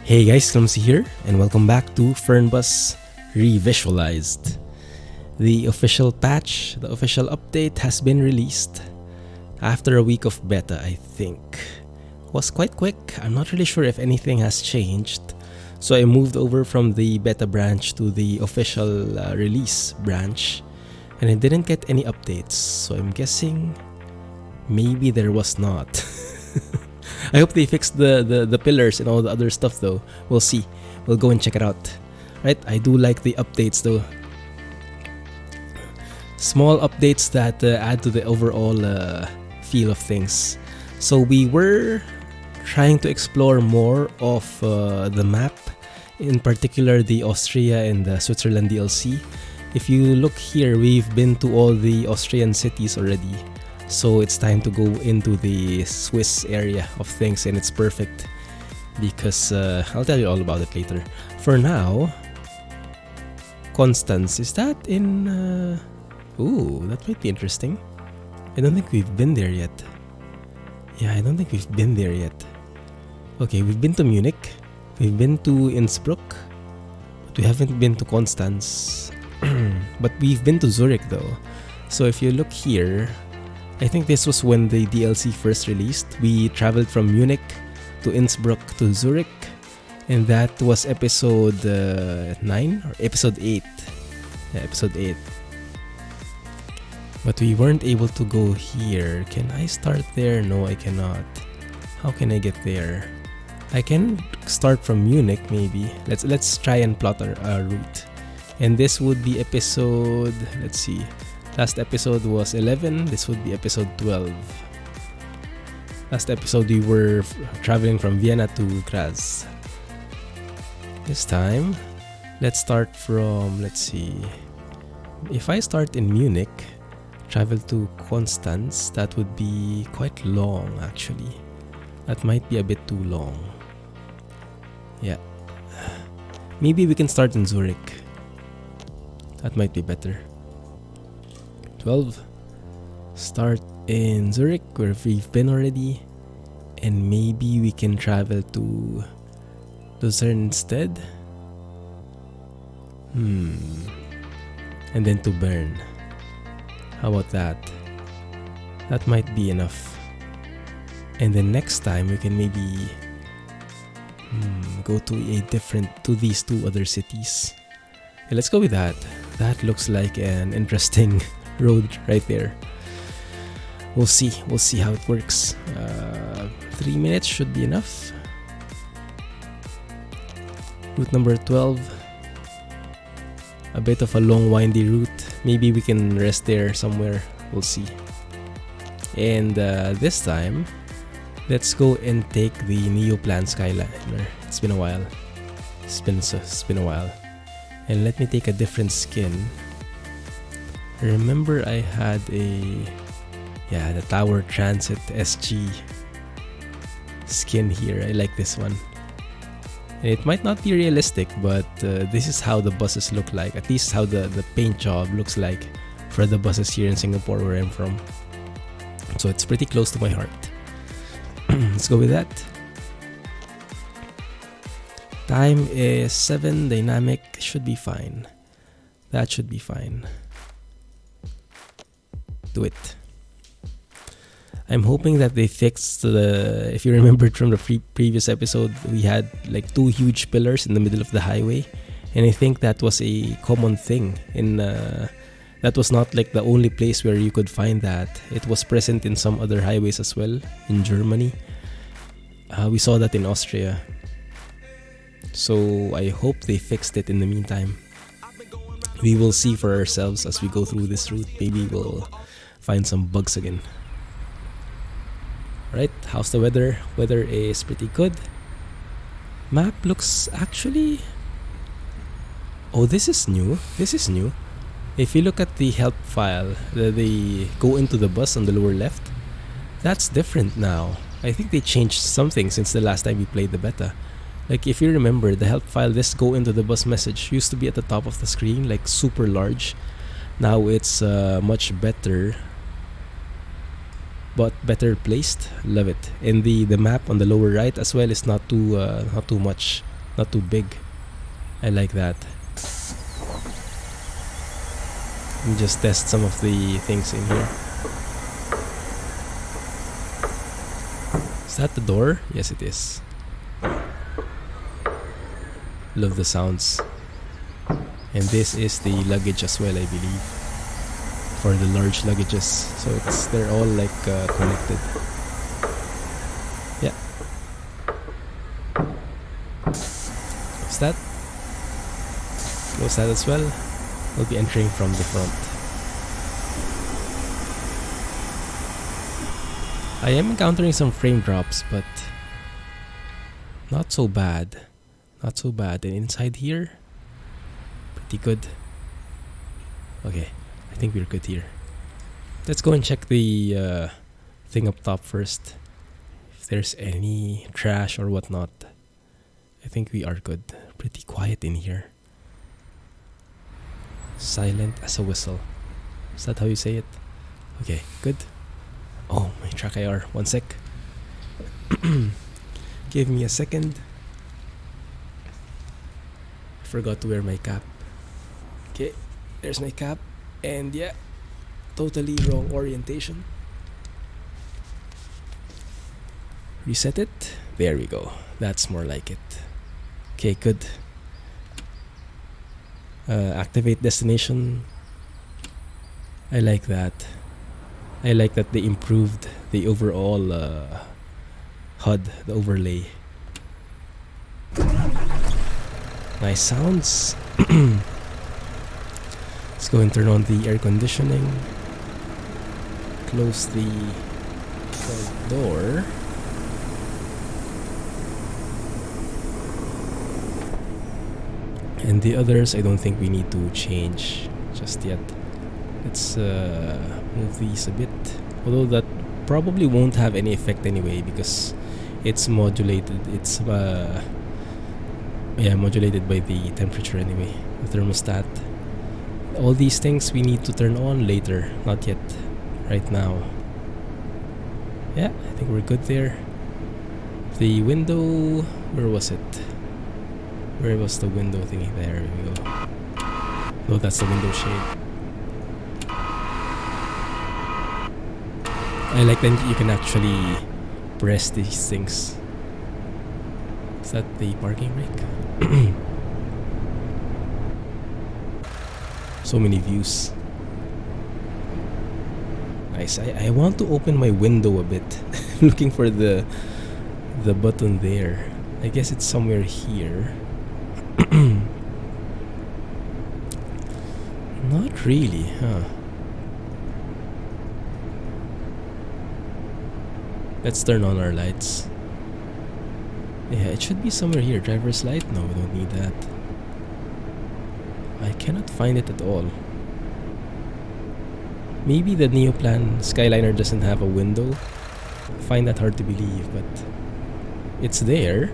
Hey guys, Clumsy here, and welcome back to Fernbus Revisualized. The official patch, the official update has been released after a week of beta, I think. Was quite quick. I'm not really sure if anything has changed. So I moved over from the beta branch to the official release branch, and I didn't get any updates. So I'm guessing maybe there was not. I hope they fixed the pillars and all the other stuff though. We'll see. We'll go and check it out. Right? I do like the updates though. Small updates that add to the overall feel of things. So we were trying to explore more of the map, in particular the Austria and the Switzerland DLC. If you look here, we've been to all the Austrian cities already. So it's time to go into the Swiss area of things, and it's perfect because I'll tell you all about it later. For now, Constance, is that in... Ooh, that might be interesting. I don't think we've been there yet. Yeah, I don't think we've been there yet. Okay, we've been to Munich. We've been to Innsbruck. But we haven't been to Constance. But we've been to Zurich though. So if you look here, I think this was when the DLC first released. We traveled from Munich to Innsbruck to Zurich. And that was episode 9 or episode 8. Yeah, episode 8. But we weren't able to go here. Can I start there? No, I cannot. How can I get there? I can start from Munich maybe. Let's try and plot our route. And this would be episode, let's see. Last episode was 11. This would be episode 12. Last episode we were traveling from Vienna to Graz. This time, let's start from, let's see. If I start in Munich, travel to Constance, that would be quite long actually. That might be a bit too long. Yeah. Maybe we can start in Zurich. That might be better. 12. Start in Zurich where we've been already. And maybe we can travel to Lucerne instead. And then to Bern. How about that? That might be enough. And then next time we can maybe go to these two other cities. Okay, let's go with that. That looks like an interesting road right there. We'll see how it works. 3 minutes should be enough. Route number 12. A bit of a long windy route. Maybe we can rest there somewhere. We'll see. And this time, let's go and take the Neoplan Skyliner. It's been a while. It's been a while. And let me take a different skin. Remember I had the Tower Transit SG skin here. I like this one. And it might not be realistic, but this is how the buses look like. At least how the paint job looks like for the buses here in Singapore where I'm from. So it's pretty close to my heart. Let's go with that. Time is 7, dynamic, should be fine. That should be fine. Do it. I'm hoping that they fixed if you remembered from the previous episode, we had like 2 huge pillars in the middle of the highway. And I think that was a common thing. That was not like the only place where you could find that. It was present in some other highways as well, in Germany. We saw that in Austria. So I hope they fixed it in the meantime. We will see for ourselves as we go through this route. Maybe we'll find some bugs again. Right, how's the weather? Weather is pretty good. Map looks actually... Oh, this is new. This is new. If you look at the help file, the go into the bus on the lower left, that's different now. I think they changed something since the last time we played the beta. Like if you remember, the help file, this go into the bus message used to be at the top of the screen, like super large. Now it's much better. but placed. Love it. And the map on the lower right as well is not too much not too big. I like that. Let me just test some of the things in here. Is that the door? Yes, it is. Love the sounds. And this is the luggage as well, I believe, for the large luggages. So they're all like connected. Yeah. What's that? Close that as well. We'll be entering from the front. I am encountering some frame drops, but not so bad. Not so bad. And inside here, pretty good. Okay, I think we're good here. Let's go and check the thing up top first. If there's any trash or whatnot. I think we are good. Pretty quiet in here. Silent as a whistle. Is that how you say it? Okay, good. Oh, my TrackIR. 1 sec. Give me a second. I forgot to wear my cap. Okay, there's my cap. And yeah, totally wrong orientation. Reset it. There we go. That's more like it. Okay, good. Activate destination. I like that. I like that they improved the overall HUD, the overlay. Nice sounds. Let's go and turn on the air conditioning. Close the door. And the others, I don't think we need to change just yet. Let's move these a bit. Although that probably won't have any effect anyway because it's modulated. It's modulated by the temperature anyway, the thermostat. All these things we need to turn on later, not yet, right now. Yeah, I think we're good there. The window, where was it? Where was the window thingy? There we go. No, that's the window shade. I like that you can actually press these things. Is that the parking brake? So many views. Nice. I want to open my window a bit. Looking for the button there. I guess it's somewhere here. Not really, huh? Let's turn on our lights. Yeah, it should be somewhere here. Driver's light? No, we don't need that. I cannot find it at all. Maybe the Neoplan Skyliner doesn't have a window. I find that hard to believe, but it's there.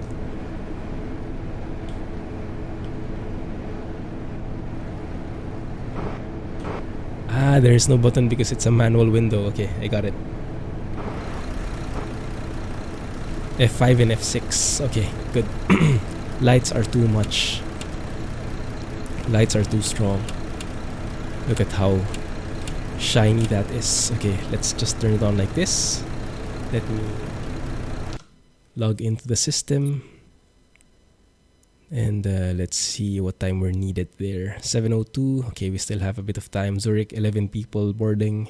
Ah, there is no button because it's a manual window. Okay, I got it. F5 and F6. Okay, good. Lights are too much. Lights are too strong. Look at how shiny that is. Okay, let's just turn it on like this. Let me log into the system. And let's see what time we're needed there. 7:02. Okay, we still have a bit of time. Zurich, 11 people boarding.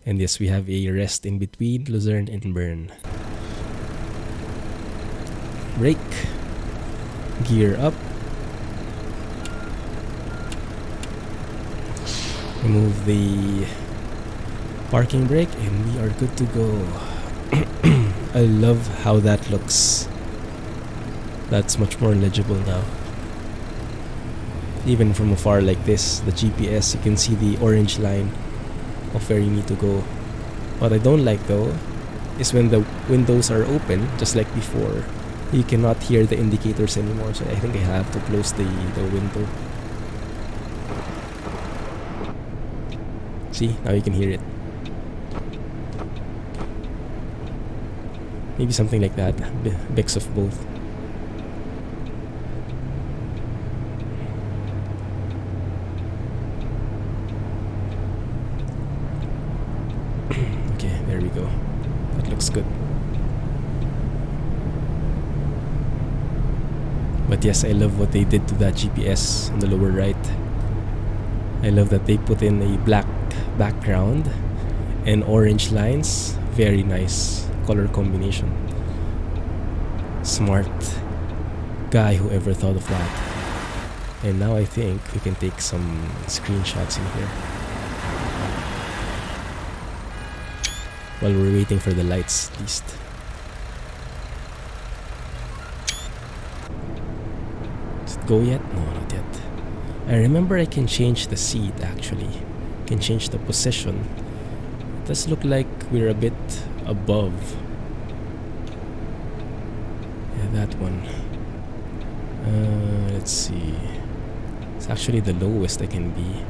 And yes, we have a rest in between. Lucerne and Bern. Brake. Gear up. Remove the parking brake and we are good to go. I love how that looks. That's much more legible now. Even from afar like this, the GPS, you can see the orange line of where you need to go. What I don't like though is when the windows are open, just like before, you cannot hear the indicators anymore. So I think I have to close the window. See, now you can hear it. Maybe something like that, mix of both. looks good. But yes, I love what they did to that GPS on the lower right. I love that they put in a black background and orange lines. Very nice color combination. Smart guy, whoever thought of that. And now I think we can take some screenshots in here while we're waiting for the lights at least. Does it go yet? No, not yet. I remember I can change the seat actually. Can change the position. It does look like we're a bit above. Yeah, that one. Let's see. It's actually the lowest I can be.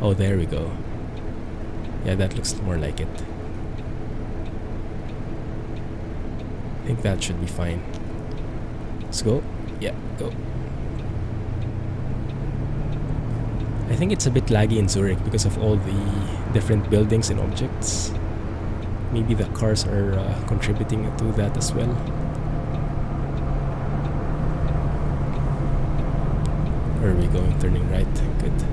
Oh, there we go. Yeah, that looks more like it. I think that should be fine. Let's go. Yeah, go. I think it's a bit laggy in Zurich because of all the different buildings and objects. Maybe the cars are contributing to that as well. Where are we going? Turning right. Good.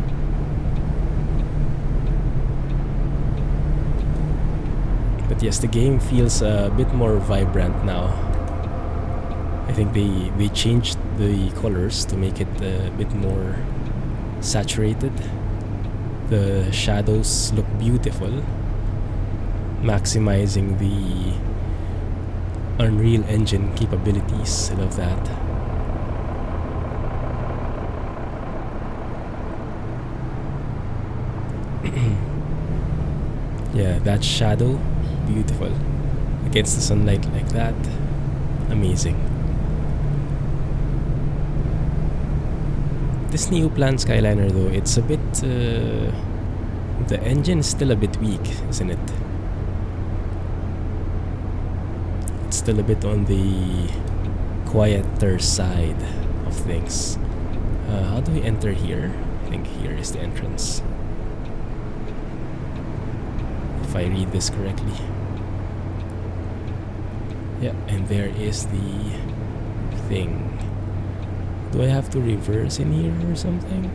But yes, the game feels a bit more vibrant now. I think they changed the colors to make it a bit more saturated. The shadows look beautiful, maximizing the Unreal Engine capabilities. I love that. Yeah, that shadow, beautiful against the sunlight like that. Amazing. This new planned Skyliner though, it's a bit the engine is still a bit weak, isn't it? It's still a bit on the quieter side of things. How do we enter here? I think here is the entrance, if I read this correctly. Yeah, and there is the thing. Do I have to reverse in here or something?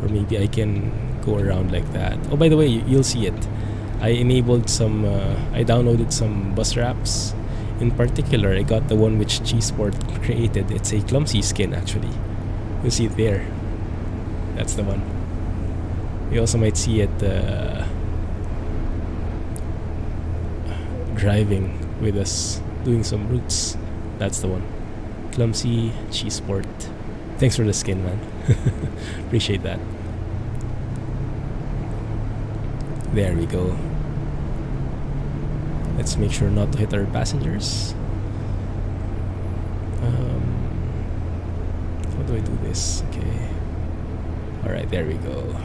Or maybe I can go around like that. Oh, by the way, you'll see it. I enabled some, I downloaded some bus wraps. In particular, I got the one which G-Sport created. It's a Clumsy skin actually. You'll see it there. That's the one. You also might see it driving with us, doing some routes. That's the one. Clumsy G-Sport. Thanks for the skin, man. Appreciate that. There we go. Let's make sure not to hit our passengers. How do I do this? Okay. Alright, there we go.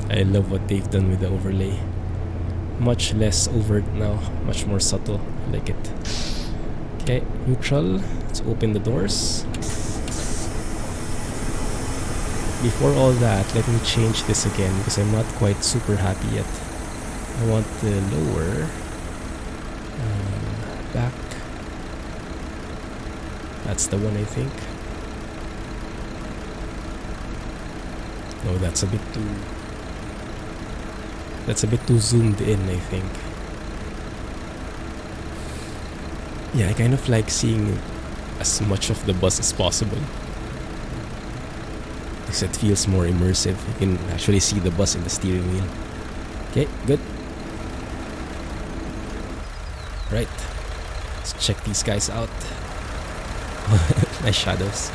I love what they've done with the overlay. Much less overt now, much more subtle. I like it. Okay, neutral. Let's open the doors. Before all that, let me change this again because I'm not quite super happy yet. I want the lower back. That's the one, I think. No, that's a bit too zoomed in, I think. Yeah, I kind of like seeing as much of the bus as possible, because it feels more immersive. You can actually see the bus in the steering wheel. Okay, good. Right, let's check these guys out. Nice shadows.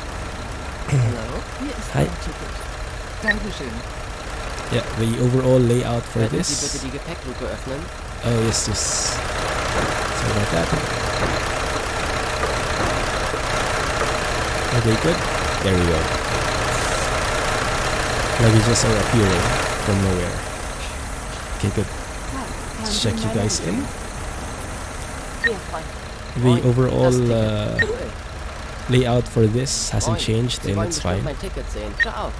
Hello, hier ist Hi. dein Ticket. Dankeschön. Yeah, the overall layout for Könnten this. Sie bitte die Gepäckluke öffnen? Oh yes, yes. Sorry about that. Okay, good. There we go. Luggages are appearing from nowhere. Okay, good. Let's check you guys in. The overall layout for this hasn't changed, and it's fine. Mein Ticket sehen. Ciao.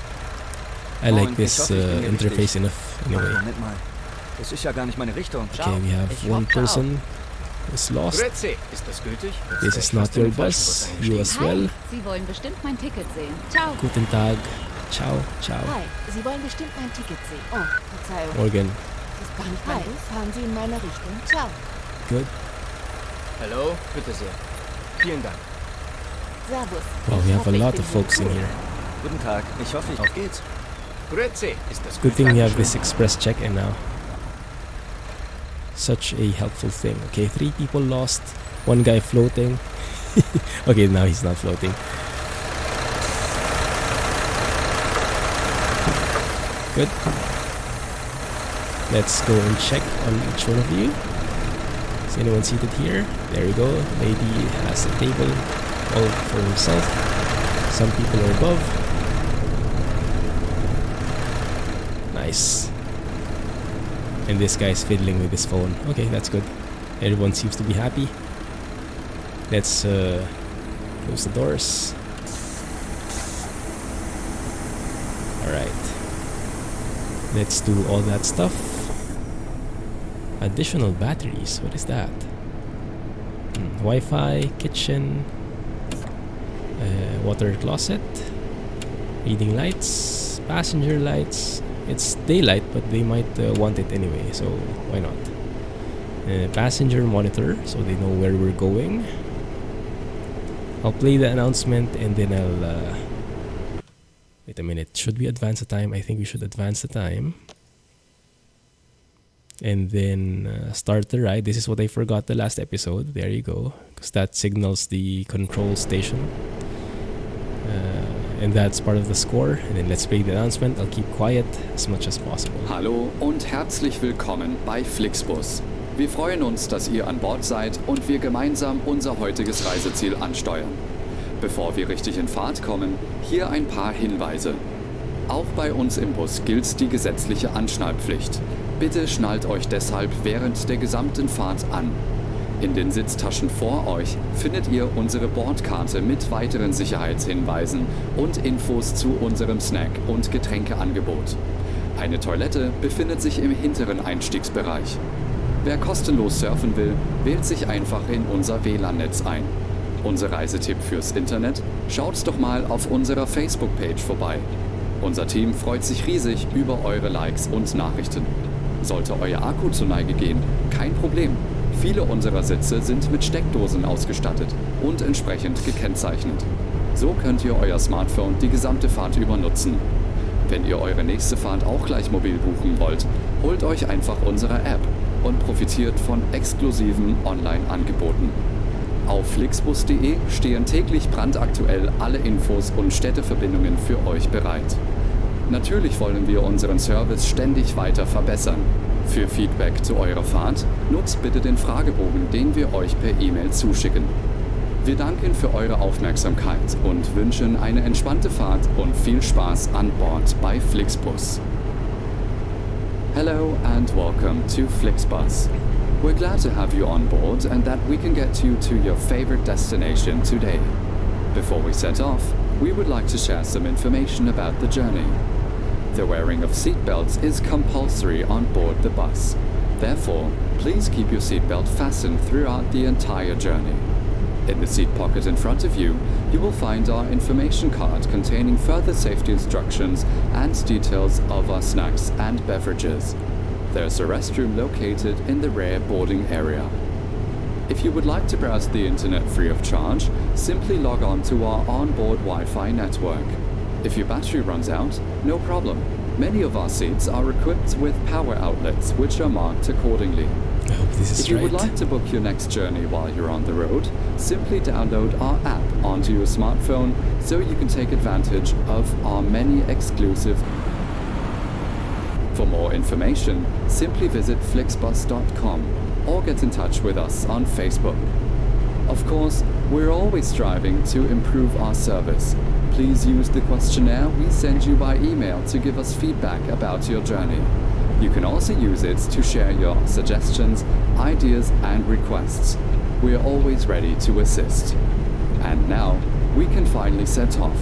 I like this interface enough anyway. Das ist ja gar nicht meine Richtung. Okay, we have one person is lost. Grüezi, ist das gültig? This is not your bus. You as well. Hi, Sie wollen bestimmt mein Ticket sehen. Ciao. Guten Tag. Ciao, ciao. Hi, Sie wollen bestimmt mein Ticket sehen. Oh, Verzeihung. Morgan. Das ist gar nicht mein Bus. Fahren Sie in meine Richtung. Ciao. Good. Hallo, bitte sehr. Vielen Dank. Servus. Wow, we Ich have a hoffe, ich lot bin of folks in gut. here. Guten Tag, ich hoffe, auf geht's. Grüezi, ist das Good gültig? thing we have this express check-in now. Such a helpful thing. Okay, 3 people lost. 1 guy floating. Okay, now he's not floating. Good. Let's go and check on each one of you. Is anyone seated here? There we go. Lady has a table all for himself. Some people are above. Nice. And this guy's fiddling with his phone. Okay, that's good. Everyone seems to be happy. Let's close the doors. Alright. Let's do all that stuff. Additional batteries. What is that? Wi-Fi, kitchen, water closet, reading lights, passenger lights. It's daylight, but they might want it anyway, so why not? Passenger monitor, so they know where we're going. I'll play the announcement and then I'll... Wait a minute, should we advance the time? I think we should advance the time. And then start the ride. This is what I forgot the last episode. There you go. Because that signals the control station. And that's part of the score. And then let's play the announcement. I'll keep quiet as much as possible. Hallo und herzlich willkommen bei FlixBus. Wir freuen uns, dass ihr an Bord seid und wir gemeinsam unser heutiges Reiseziel ansteuern. Bevor wir richtig in Fahrt kommen, hier ein paar Hinweise. Auch bei uns im Bus gilt die gesetzliche Anschnallpflicht. Bitte schnallt euch deshalb während der gesamten Fahrt an. In den Sitztaschen vor euch findet ihr unsere Bordkarte mit weiteren Sicherheitshinweisen und Infos zu unserem Snack- und Getränkeangebot. Eine Toilette befindet sich im hinteren Einstiegsbereich. Wer kostenlos surfen will, wählt sich einfach in unser WLAN-Netz ein. Unser Reisetipp fürs Internet? Schaut doch mal auf unserer Facebook-Page vorbei. Unser Team freut sich riesig über eure Likes und Nachrichten. Sollte euer Akku zur Neige gehen, kein Problem. Viele unserer Sitze sind mit Steckdosen ausgestattet und entsprechend gekennzeichnet. So könnt ihr euer Smartphone die gesamte Fahrt über nutzen. Wenn ihr eure nächste Fahrt auch gleich mobil buchen wollt, holt euch einfach unsere App und profitiert von exklusiven Online-Angeboten. Auf flixbus.de stehen täglich brandaktuell alle Infos und Städteverbindungen für euch bereit. Natürlich wollen wir unseren Service ständig weiter verbessern. Für Feedback zu eurer Fahrt nutzt bitte den Fragebogen, den wir euch per E-Mail zuschicken. Wir danken für eure Aufmerksamkeit und wünschen eine entspannte Fahrt und viel Spaß an Bord bei FlixBus. Hello and welcome to FlixBus. We're glad to have you on board and that we can get you to your favorite destination today. Before we set off, we would like to share some information about the journey. The wearing of seatbelts is compulsory on board the bus. Therefore, please keep your seatbelt fastened throughout the entire journey. In the seat pocket in front of you, you will find our information card containing further safety instructions and details of our snacks and beverages. There's a restroom located in the rear boarding area. If you would like to browse the internet free of charge, simply log on to our onboard Wi-Fi network. If your battery runs out, no problem. Many of our seats are equipped with power outlets which are marked accordingly. I hope this is If you right. would like to book your next journey while you're on the road, simply download our app onto your smartphone so you can take advantage of our many exclusive. For more information, simply visit flixbus.com or get in touch with us on Facebook. Of course, we're always striving to improve our service. Please use the questionnaire we send you by email to give us feedback about your journey. You can also use it to share your suggestions, ideas, and requests. We are always ready to assist. And now, we can finally set off.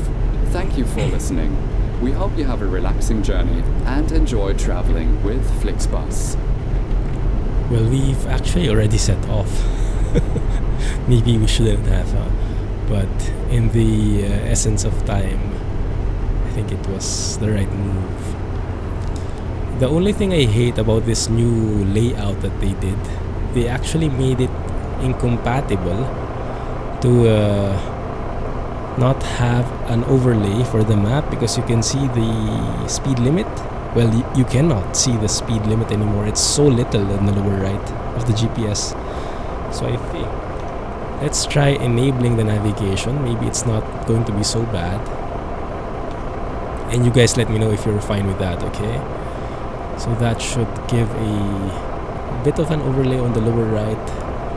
Thank you for listening. We hope you have a relaxing journey and enjoy traveling with FlixBus. Well, we've actually already set off. Maybe we shouldn't have, but in the essence of time, I think it was the right move. The only thing I hate about this new layout that they did, they actually made it incompatible to not have an overlay for the map, because you can see the speed limit. Well, you cannot see the speed limit anymore. It's so little in the lower right of the GPS. So I think let's try enabling the navigation. Maybe it's not going to be so bad. And you guys let me know if you're fine with that, okay? So that should give a bit of an overlay on the lower right,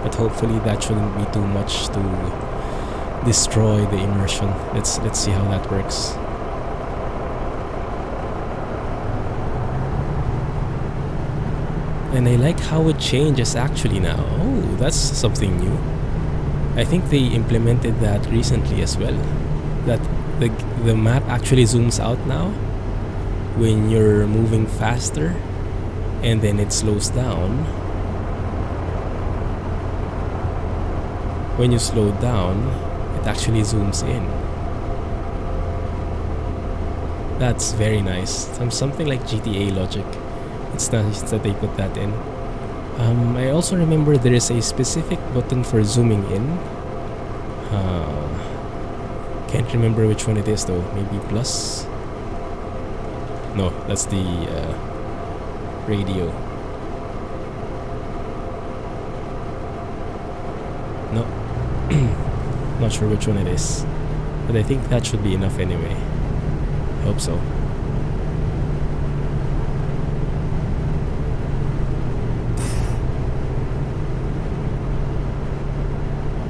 but hopefully that shouldn't be too much to destroy the immersion. Let's see how that works. And I like how it changes actually now. Oh, that's something new. I think they implemented that recently as well. That the map actually zooms out now when you're moving faster, and then it slows down when you slow down. It actually zooms in. That's very nice. Something like GTA logic. It's nice that they put that in. I also remember there is a specific button for zooming in. Can't remember which one it is though. Maybe plus? No, that's the radio. No. Not sure which one it is. But I think that should be enough anyway. I hope so.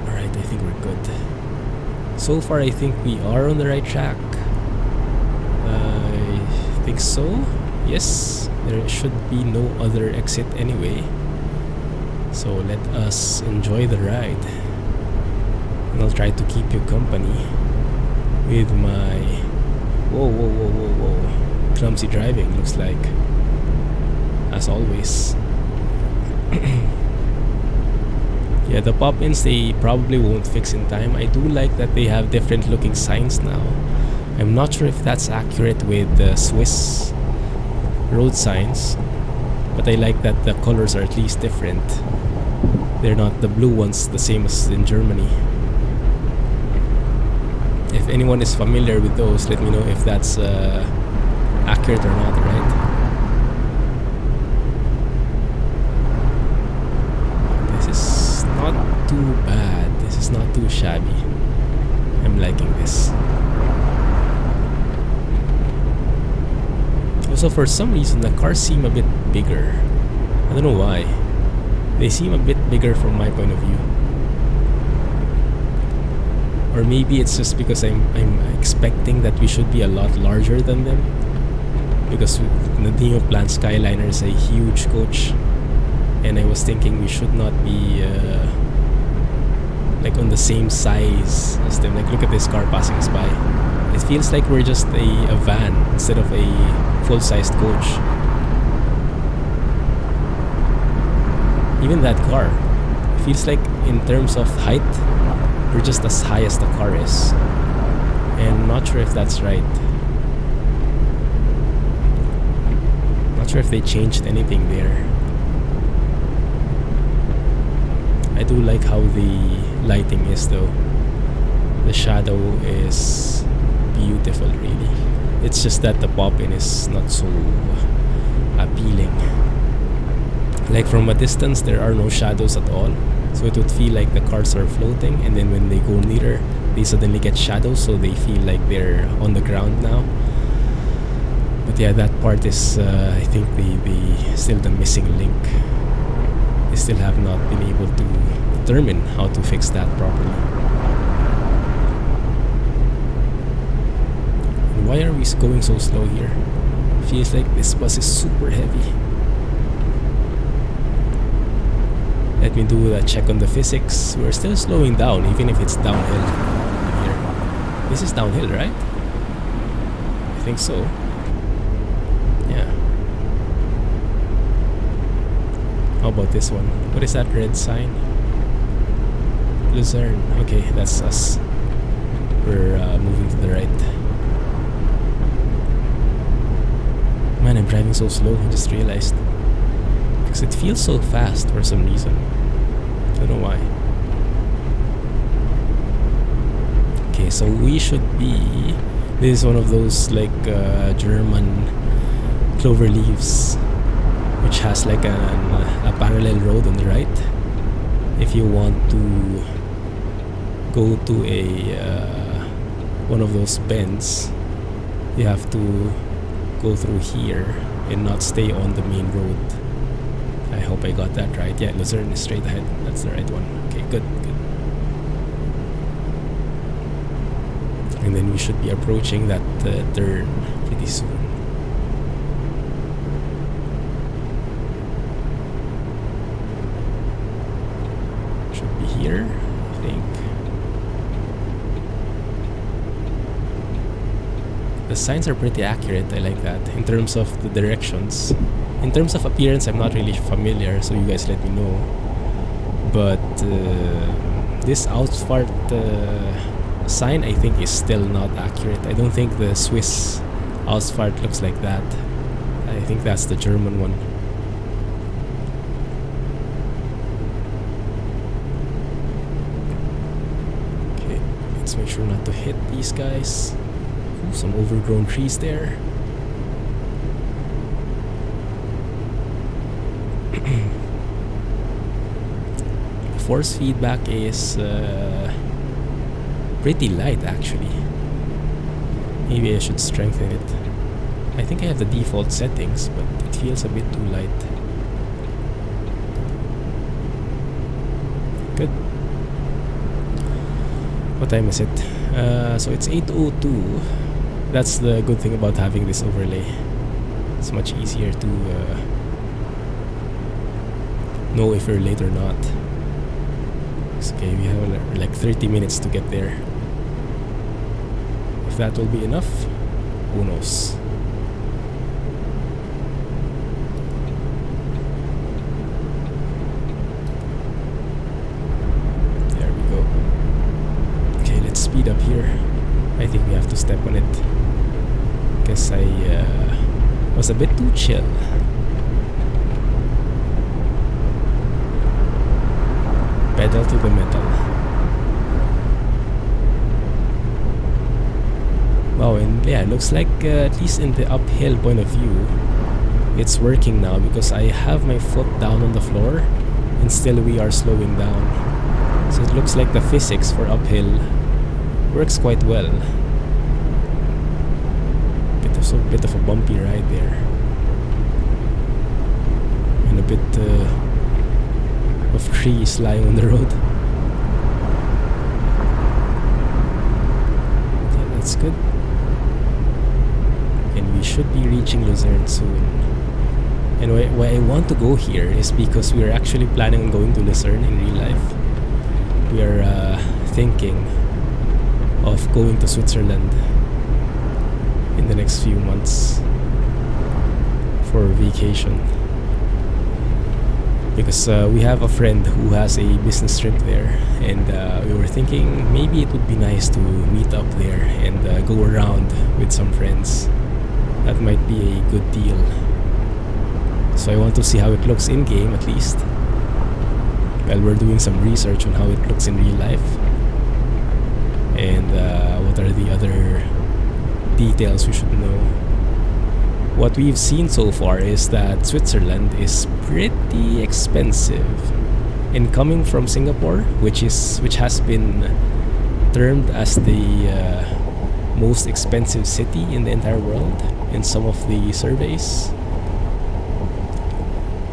Alright, I think we're good. So far I think we are on the right track. I think so. Yes, there should be no other exit anyway. So let us enjoy the ride. And I'll try to keep you company with my whoa clumsy driving, looks like, as always. Yeah, the pop-ins they probably won't fix in time. I do like that they have different looking signs now. I'm not sure if that's accurate with the Swiss road signs, but I like that the colors are at least different. They're not the blue ones the same as in Germany. If anyone is familiar with those, let me know if that's accurate or not, right? This is not too bad. This is not too shabby. I'm liking this. Also, for some reason, the cars seem a bit bigger. I don't know why. They seem a bit bigger from my point of view. Or maybe it's just because I'm expecting that we should be a lot larger than them. Because the Neoplan Skyliner is a huge coach. And I was thinking we should not be like on the same size as them. Like, look at this car passing us by. It feels like we're just a van instead of a full-sized coach. Even that car, it feels like in terms of height, we're just as high as the car is. And not sure if that's right. Not sure if they changed anything there. I do like how the lighting is though. The shadow is beautiful, really. It's just that the pop-in is not so appealing. Like, from a distance there are no shadows at all, so it would feel like the cars are floating, and then when they go nearer they suddenly get shadows, so they feel like they're on the ground now. But yeah, that part is I think the still the missing link. They still have not been able to determine how to fix that properly. And why are we going so slow here? Feels like this bus is super heavy. Let me do a check on the physics. We're still slowing down even if it's downhill here. This is downhill, right? I think so. Yeah. about this one? What is that red sign? Lucerne. Okay, that's us. We're moving to the right. Man, I'm driving so slow, I just realized. Because it feels so fast for some reason. I don't know why. Okay, so we should be... This is one of those like German clover leaves, which has like a parallel road on the right. If you want to go to a one of those bends, you have to go through here and not stay on the main road. I hope I got that right. Yeah, Lucerne is straight ahead. That's the right one. Okay, good. And then we should be approaching that turn pretty soon. Should be here, I think. The signs are pretty accurate, I like that, in terms of the directions. In terms of appearance, I'm not really familiar, so you guys let me know. But this Ausfahrt sign, I think, is still not accurate. I don't think the Swiss Ausfahrt looks like that. I think that's the German one. Okay, let's make sure not to hit these guys. Ooh, some overgrown trees there. Force feedback is pretty light actually. Maybe I should strengthen it. I think I have the default settings, but it feels a bit too light. Good. What time is it? So it's 8:02. That's the good thing about having this overlay. It's much easier to know if you're late or not. Okay, we have like 30 minutes to get there. If that will be enough, who knows? There we go. Okay, let's speed up here. I think we have to step on it. Guess I was a bit too chill. Pedal to the metal. Wow, and yeah, it looks like at least in the uphill point of view, it's working now because I have my foot down on the floor and still we are slowing down. So it looks like the physics for uphill works quite well. Bit of a bumpy ride there. And a bit of trees lying on the road. Yeah, that's good. And we should be reaching Lucerne soon. And why I want to go here is because we are actually planning on going to Lucerne in real life. We are thinking of going to Switzerland in the next few months for vacation. Because we have a friend who has a business trip there, and we were thinking maybe it would be nice to meet up there and go around with some friends. That might be a good deal. So I want to see how it looks in game at least. Well, we're doing some research on how it looks in real life, and what are the other details we should know. What we've seen so far is that Switzerland is pretty expensive. And coming from Singapore, which has been termed as the most expensive city in the entire world in some of the surveys,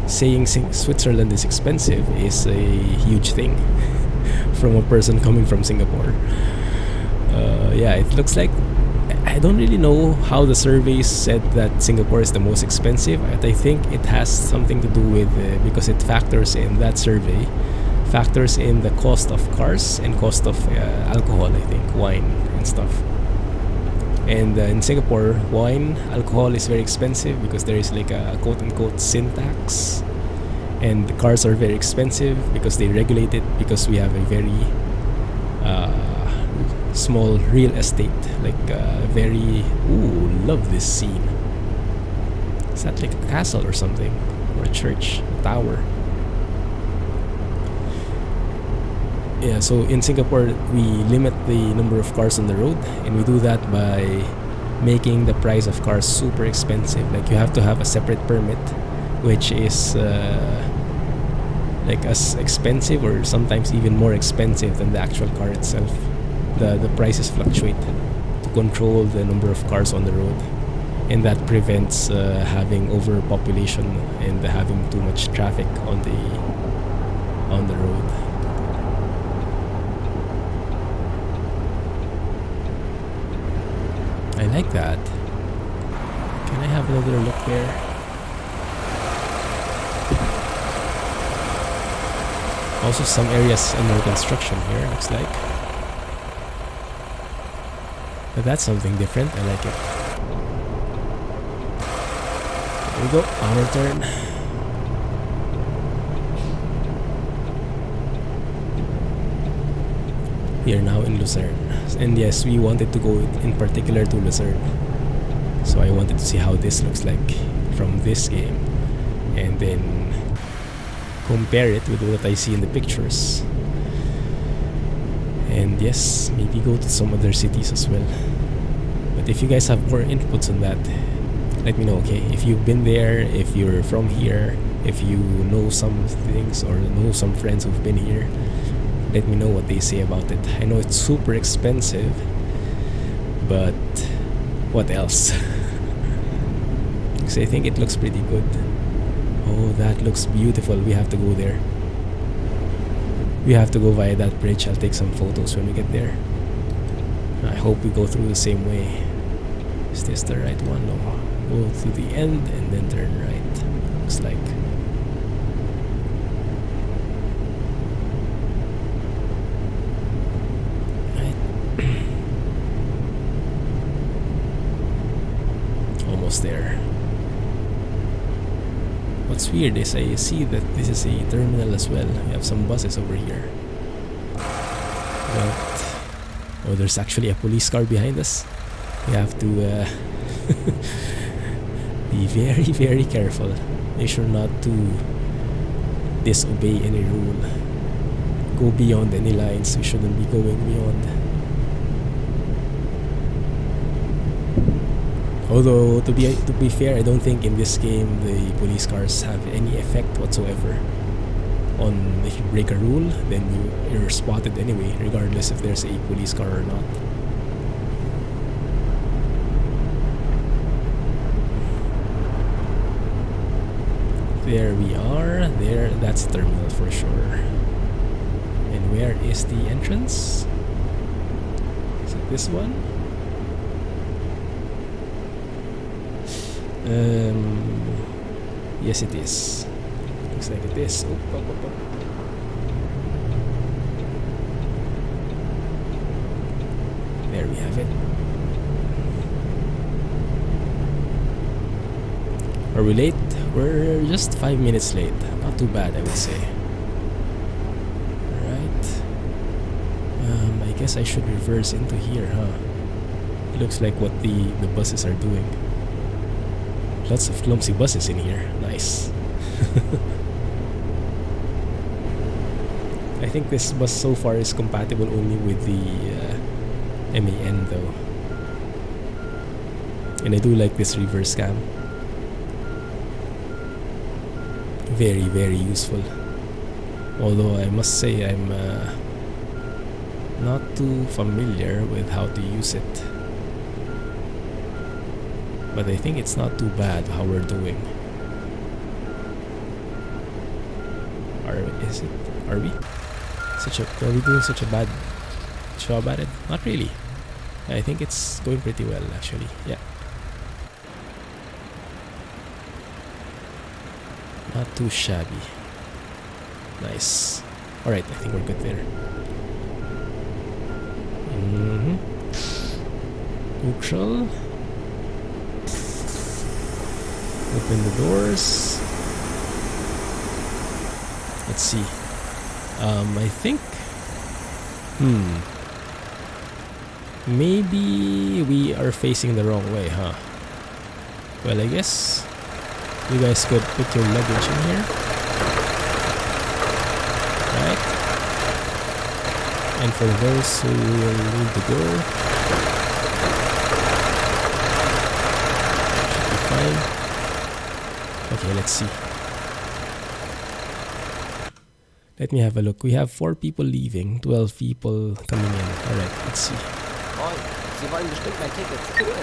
saying Switzerland is expensive is a huge thing from a person coming from Singapore. Yeah, it looks like, I don't really know how the surveys said that Singapore is the most expensive, but I think it has something to do with, because it factors in that survey, factors in the cost of cars and cost of alcohol, I think, wine and stuff. And in Singapore, wine, alcohol is very expensive because there is like a quote-unquote sin tax. and the cars are very expensive because they regulate it, because we have a very small real estate, like very, ooh, love this scene. Is that like a castle or something, or a church, a tower? Yeah, so in Singapore we limit the number of cars on the road, and we do that by making the price of cars super expensive. Like you have to have a separate permit, which is like as expensive or sometimes even more expensive than the actual car itself. The prices fluctuate to control the number of cars on the road, and that prevents having overpopulation and having too much traffic on the road. I like that. Can I have another look there? Also some areas under construction here, looks like. But that's something different, I like it. There we go, our turn. We are now in Lucerne. And yes, we wanted to go in particular to Lucerne. So I wanted to see how this looks like from this game, and then compare it with what I see in the pictures. And yes, maybe go to some other cities as well. But if you guys have more inputs on that, let me know, okay? If you've been there, if you're from here, if you know some things or know some friends who've been here, let me know what they say about it. I know it's super expensive, but what else? Because I think it looks pretty good. Oh, that looks beautiful. We have to go there. We have to go via that bridge. I'll take some photos when we get there. I hope we go through the same way. Is this the right one? No. Go to the end and then turn right. Looks like. Almost there. What's weird is I see that this is a terminal as well. We have some buses over here. But oh, there's actually a police car behind us. We have to be very, very careful. Make sure not to disobey any rule. Go beyond any lines we shouldn't be going beyond. Although to be fair, I don't think in this game the police cars have any effect whatsoever on if you break a rule. Then you're spotted anyway, regardless if there's a police car or not. There we are. There, that's the terminal for sure. And where is the entrance? Is it this one? Yes, it is. Looks like it is. Oh, oh, oh, oh. There we have it. Are we late? We're just 5 minutes late. Not too bad, I would say. Alright. I guess I should reverse into here, huh? It looks like what the buses are doing. Lots of clumsy buses in here. Nice. I think this bus so far is compatible only with the MAN though. And I do like this reverse cam. Very, very useful. Although I must say I'm not too familiar with how to use it. But I think it's not too bad how we're doing. Are we? Are we doing such a bad job at it? Not really. I think it's going pretty well actually. Yeah. Not too shabby. Nice. Alright, I think we're good there. Neutral. Open the doors. Let's see. I think... Maybe we are facing the wrong way, huh? Well, I guess you guys could put your luggage in here. Right? And for those who will need to go, should be fine. Okay, let's see. Let me have a look. We have 4 people leaving, 12 people coming in. Alright, let's see. Moin, Sie wollen bestimmt mein Ticket. Cool.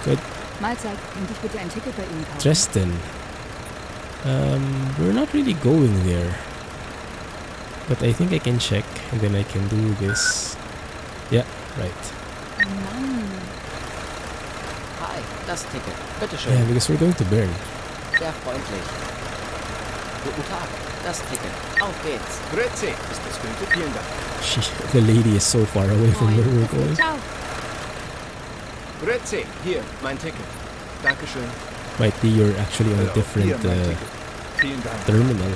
Good. Mahlzeit, könnte ich bitte ein Ticket bei Ihnen kaufen? Dresden. We're not really going there. But I think I can check and then I can do this. Yeah, right. Oh Mann. Hi, das Ticket. Bitteschön. Yeah, because we're going to Bern. Sehr freundlich. Guten Tag, das Ticket. Auf geht's. Grüezi. Ist das gültig? Vielen Dank. The lady is so far away from where we're going. Ciao. Grüezi. Hier, mein Ticket. Dankeschön. Might be you're actually on a Hier, different mein Ticket. Vielen Dank. terminal.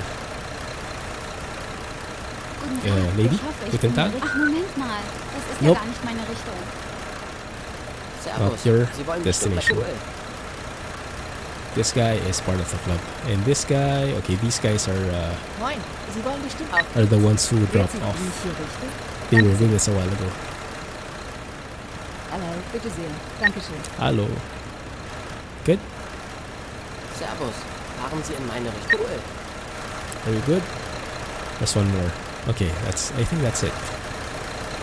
Guten Tag. Lady, Ich hoffe, ich guten bin Tag. Ach, Moment mal. Das ist Nope. ja gar nicht meine Richtung. Servus. Not your Sie wollen bestimmt destination. cool. This guy is part of the club. And this guy, okay, these guys are Moin. Sie wollen bestimmt auch. the ones who dropped Bin off. ich hier richtig? They were with us a while ago. Hallo, bitte sehr. Dankeschön. Hello. Good. Servus. Fahren Sie in meine Richtung. Cool. Very good. There's one more. Okay, I think that's it.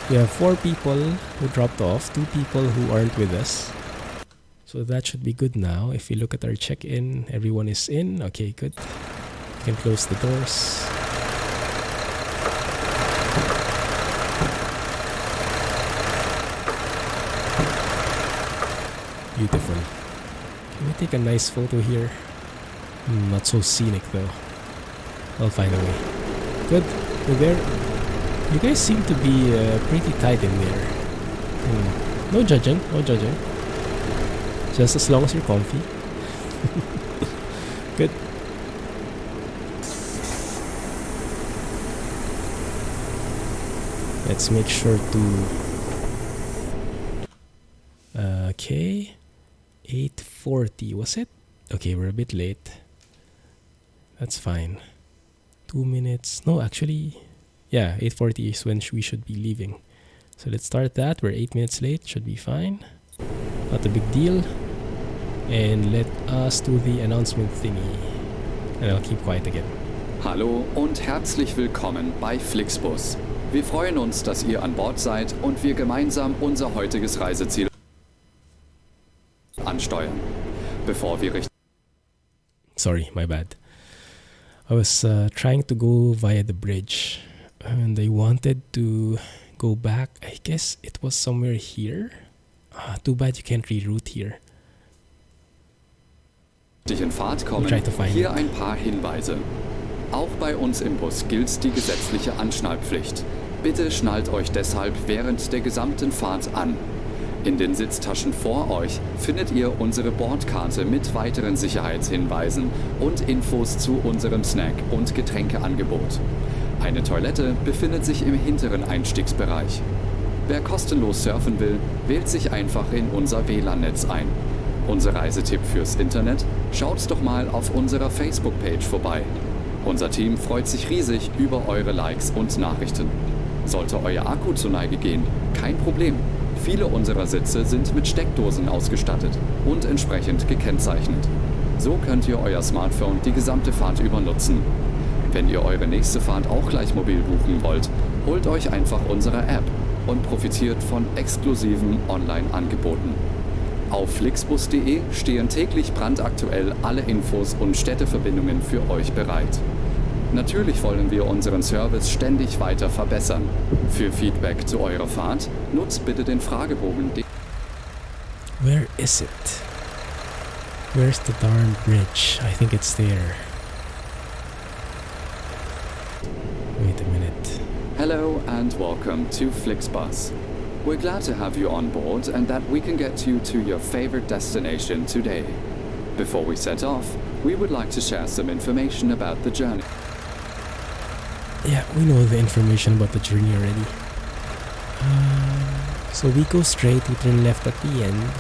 We have 4 people who dropped off, 2 people who aren't with us. So that should be good now. If we look at our check-in, everyone is in. Okay, good. We can close the doors. Beautiful. Can we take a nice photo here? Not so scenic though. I'll find a way. Good. We're there. You guys seem to be pretty tight in there. No judging. No judging. Just as long as you're comfy. Good. Let's make sure to... okay. 8:40, was it? Okay, we're a bit late. That's fine. 2 minutes. No, actually... yeah, 8:40 is when we should be leaving. So let's start that. We're 8 minutes late. Should be fine. Not a big deal. And let us do the announcement thingy. And I'll keep quiet again. Hallo und herzlich willkommen bei FlixBus. Wir freuen uns, dass ihr an Bord seid und wir gemeinsam unser heutiges Reiseziel ansteuern. Bevor wir Sorry, my bad. I was trying to go via the bridge. And I wanted to go back. I guess it was somewhere here. Too bad you can't reroute here. in Fahrt kommen, Try to find hier it. ein paar Hinweise. Auch bei uns im Bus gilt die gesetzliche Anschnallpflicht. Bitte schnallt euch deshalb während der gesamten Fahrt an. In den Sitztaschen vor euch findet ihr unsere Bordkarte mit weiteren Sicherheitshinweisen und Infos zu unserem Snack- und Getränkeangebot. Eine Toilette befindet sich im hinteren Einstiegsbereich. Wer kostenlos surfen will, wählt sich einfach in unser WLAN-Netz ein. Unser Reisetipp fürs Internet? Schaut doch mal auf unserer Facebook-Page vorbei. Unser Team freut sich riesig über eure Likes und Nachrichten. Sollte euer Akku zur Neige gehen, kein Problem. Viele unserer Sitze sind mit Steckdosen ausgestattet und entsprechend gekennzeichnet. So könnt ihr euer Smartphone die gesamte Fahrt über nutzen. Wenn ihr eure nächste Fahrt auch gleich mobil buchen wollt, holt euch einfach unsere App und profitiert von exklusiven Online-Angeboten. Auf flixbus.de stehen täglich brandaktuell alle Infos und Städteverbindungen für euch bereit. Natürlich wollen wir unseren Service ständig weiter verbessern. Für Feedback zu eurer Fahrt nutzt bitte den Fragebogen. Where is it? Where's the darn bridge? I think it's there. Wait a minute. Hello and welcome to FlixBus. We're glad to have you on board and that we can get you to your favorite destination today. Before we set off, we would like to share some information about the journey. Yeah, we know the information about the journey already. So we go straight, we turn left at the end.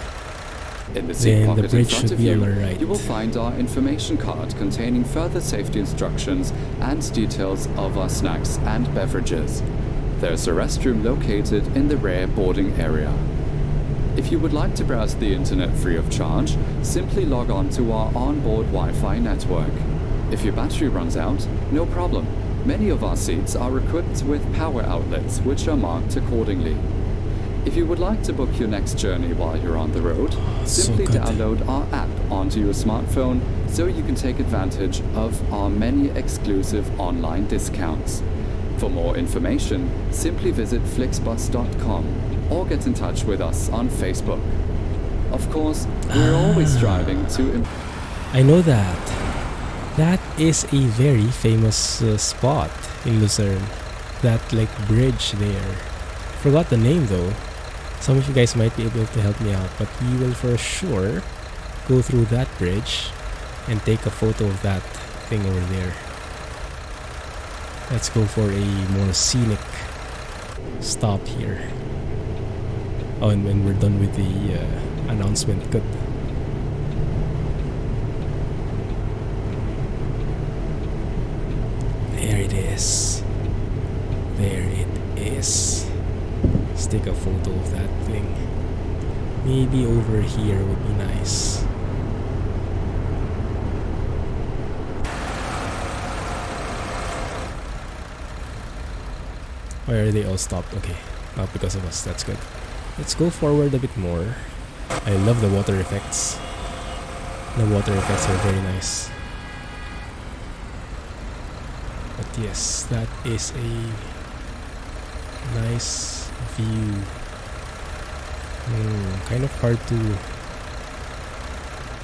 In the seat Then the pocket in bridge front should of be on you, the right. you will find our information card containing further safety instructions and details of our snacks and beverages. There's a restroom located in the rear boarding area. If you would like to browse the internet free of charge, simply log on to our onboard Wi-Fi network. If your battery runs out, no problem. Many of our seats are equipped with power outlets which are marked accordingly. If you would like to book your next journey while you're on the road, simply good. download our app onto your smartphone so you can take advantage of our many exclusive online discounts. For more information, simply visit flixbus.com or get in touch with us on Facebook. Of course, we're always striving to I know that. That is a very famous spot in Lucerne. That like bridge there. Forgot the name though. Some of you guys might be able to help me out, but we will for sure go through that bridge and take a photo of that thing over there. Let's go for a more scenic stop here. Oh, and when we're done with the announcement, good. There it is. There it is. Let's take a photo of that thing. Maybe over here would be nice. Why are they all stopped? Okay, not because of us, that's good. Let's go forward a bit more. I love the water effects. The water effects are very nice. But yes, that is a nice view. Kind of hard to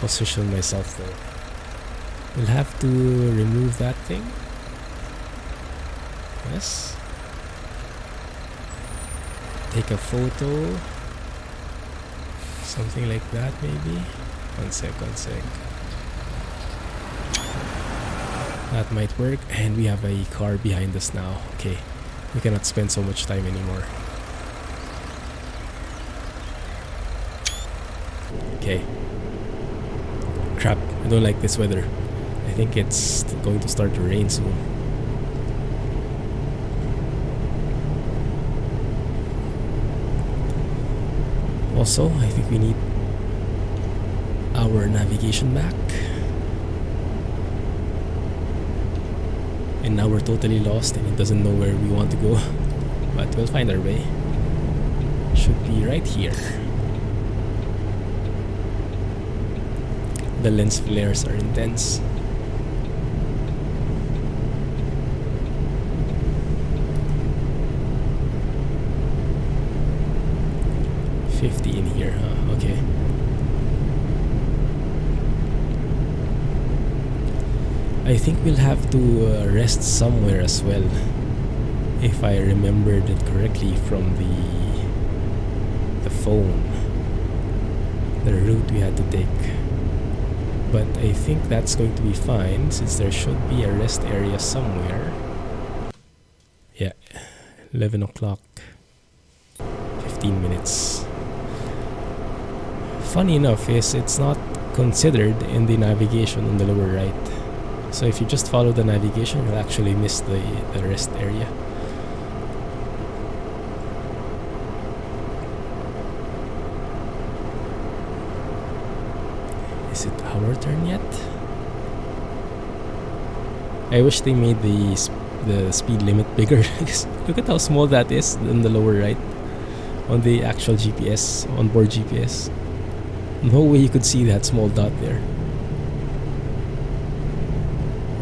position myself though. We'll have to remove that thing. Yes. Take a photo. Something like that maybe. One sec. That might work. And we have a car behind us now. Okay. We cannot spend so much time anymore. Okay. Crap. I don't like this weather. I think it's going to start to rain soon. Also, I think we need our navigation back. And now we're totally lost and it doesn't know where we want to go. But we'll find our way. Should be right here. The lens flares are intense. In here, huh? Okay. I think we'll have to rest somewhere as well, if I remembered it correctly from the phone, the route we had to take. But I think that's going to be fine since there should be a rest area somewhere. Yeah, 11 o'clock, 15 minutes. Funny enough is it's not considered in the navigation on the lower right. So if you just follow the navigation, you'll actually miss the rest area. Is it our turn yet? I wish they made the speed limit bigger. Look at how small that is in the lower right on the actual GPS, onboard GPS. No way you could see that small dot there.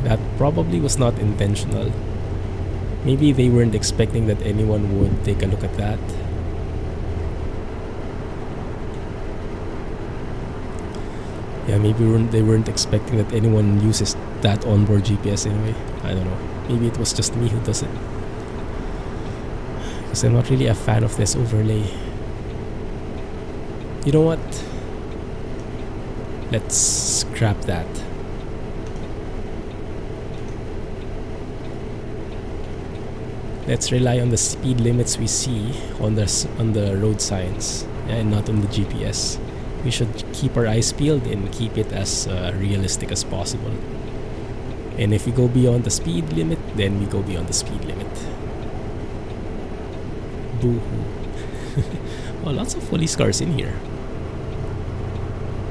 That probably was not intentional. Maybe they weren't expecting that anyone would take a look at that. Yeah, maybe they weren't expecting that anyone uses that onboard GPS anyway. I don't know. Maybe it was just me who does it. Because I'm not really a fan of this overlay. You know what? Let's scrap that. Let's rely on the speed limits we see on the road signs and not on the GPS. We should keep our eyes peeled and keep it as realistic as possible. And if we go beyond the speed limit, then we go beyond the speed limit. Boo-hoo. Oh, lots of police cars in here.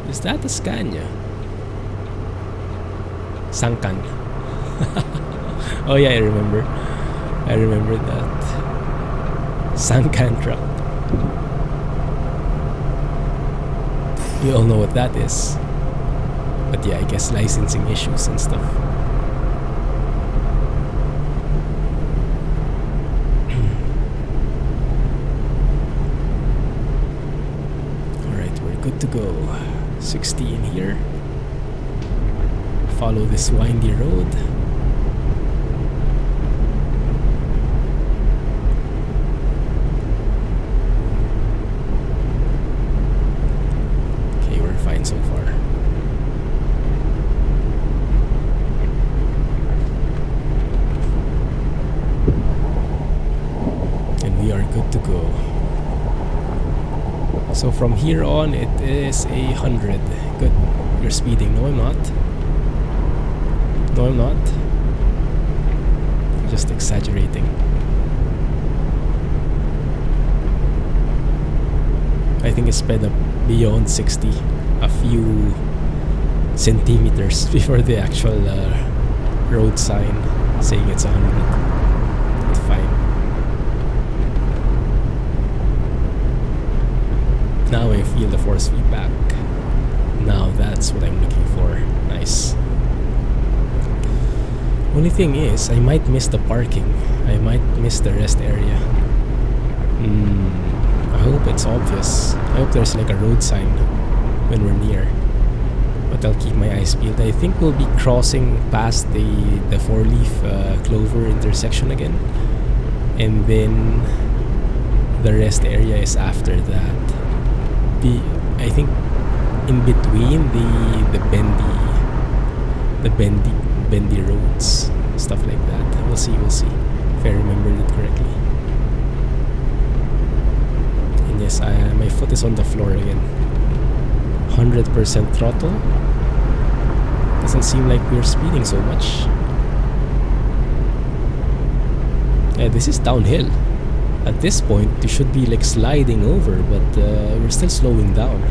Is that a Scania? Sangkan. Oh yeah, I remember that. Sangkan truck. You all know what that is. But yeah, I guess licensing issues and stuff. Alright, we're good to go. 60 in here. Follow this windy road. Okay, we're fine so far. And we are good to go. So from here on, it is 100. Good. You're speeding. No, I'm not. No, I'm not. Just exaggerating. I think it sped up beyond 60. A few centimeters before the actual road sign saying it's 100. It's fine. Now I feel the force feedback. Now that's what I'm looking for. Nice. Only thing is, I might miss the parking. I might miss the rest area. I hope it's obvious. I hope there's like a road sign when we're near. But I'll keep my eyes peeled. I think we'll be crossing past the 4-leaf clover intersection again. And then the rest area is after that. I think in between the bendy roads, stuff like that. We'll see if I remembered it correctly. And yes, my foot is on the floor again. 100% throttle. Doesn't seem like we're speeding so much. Yeah, this is downhill. At this point, you should be like sliding over, but we're still slowing down.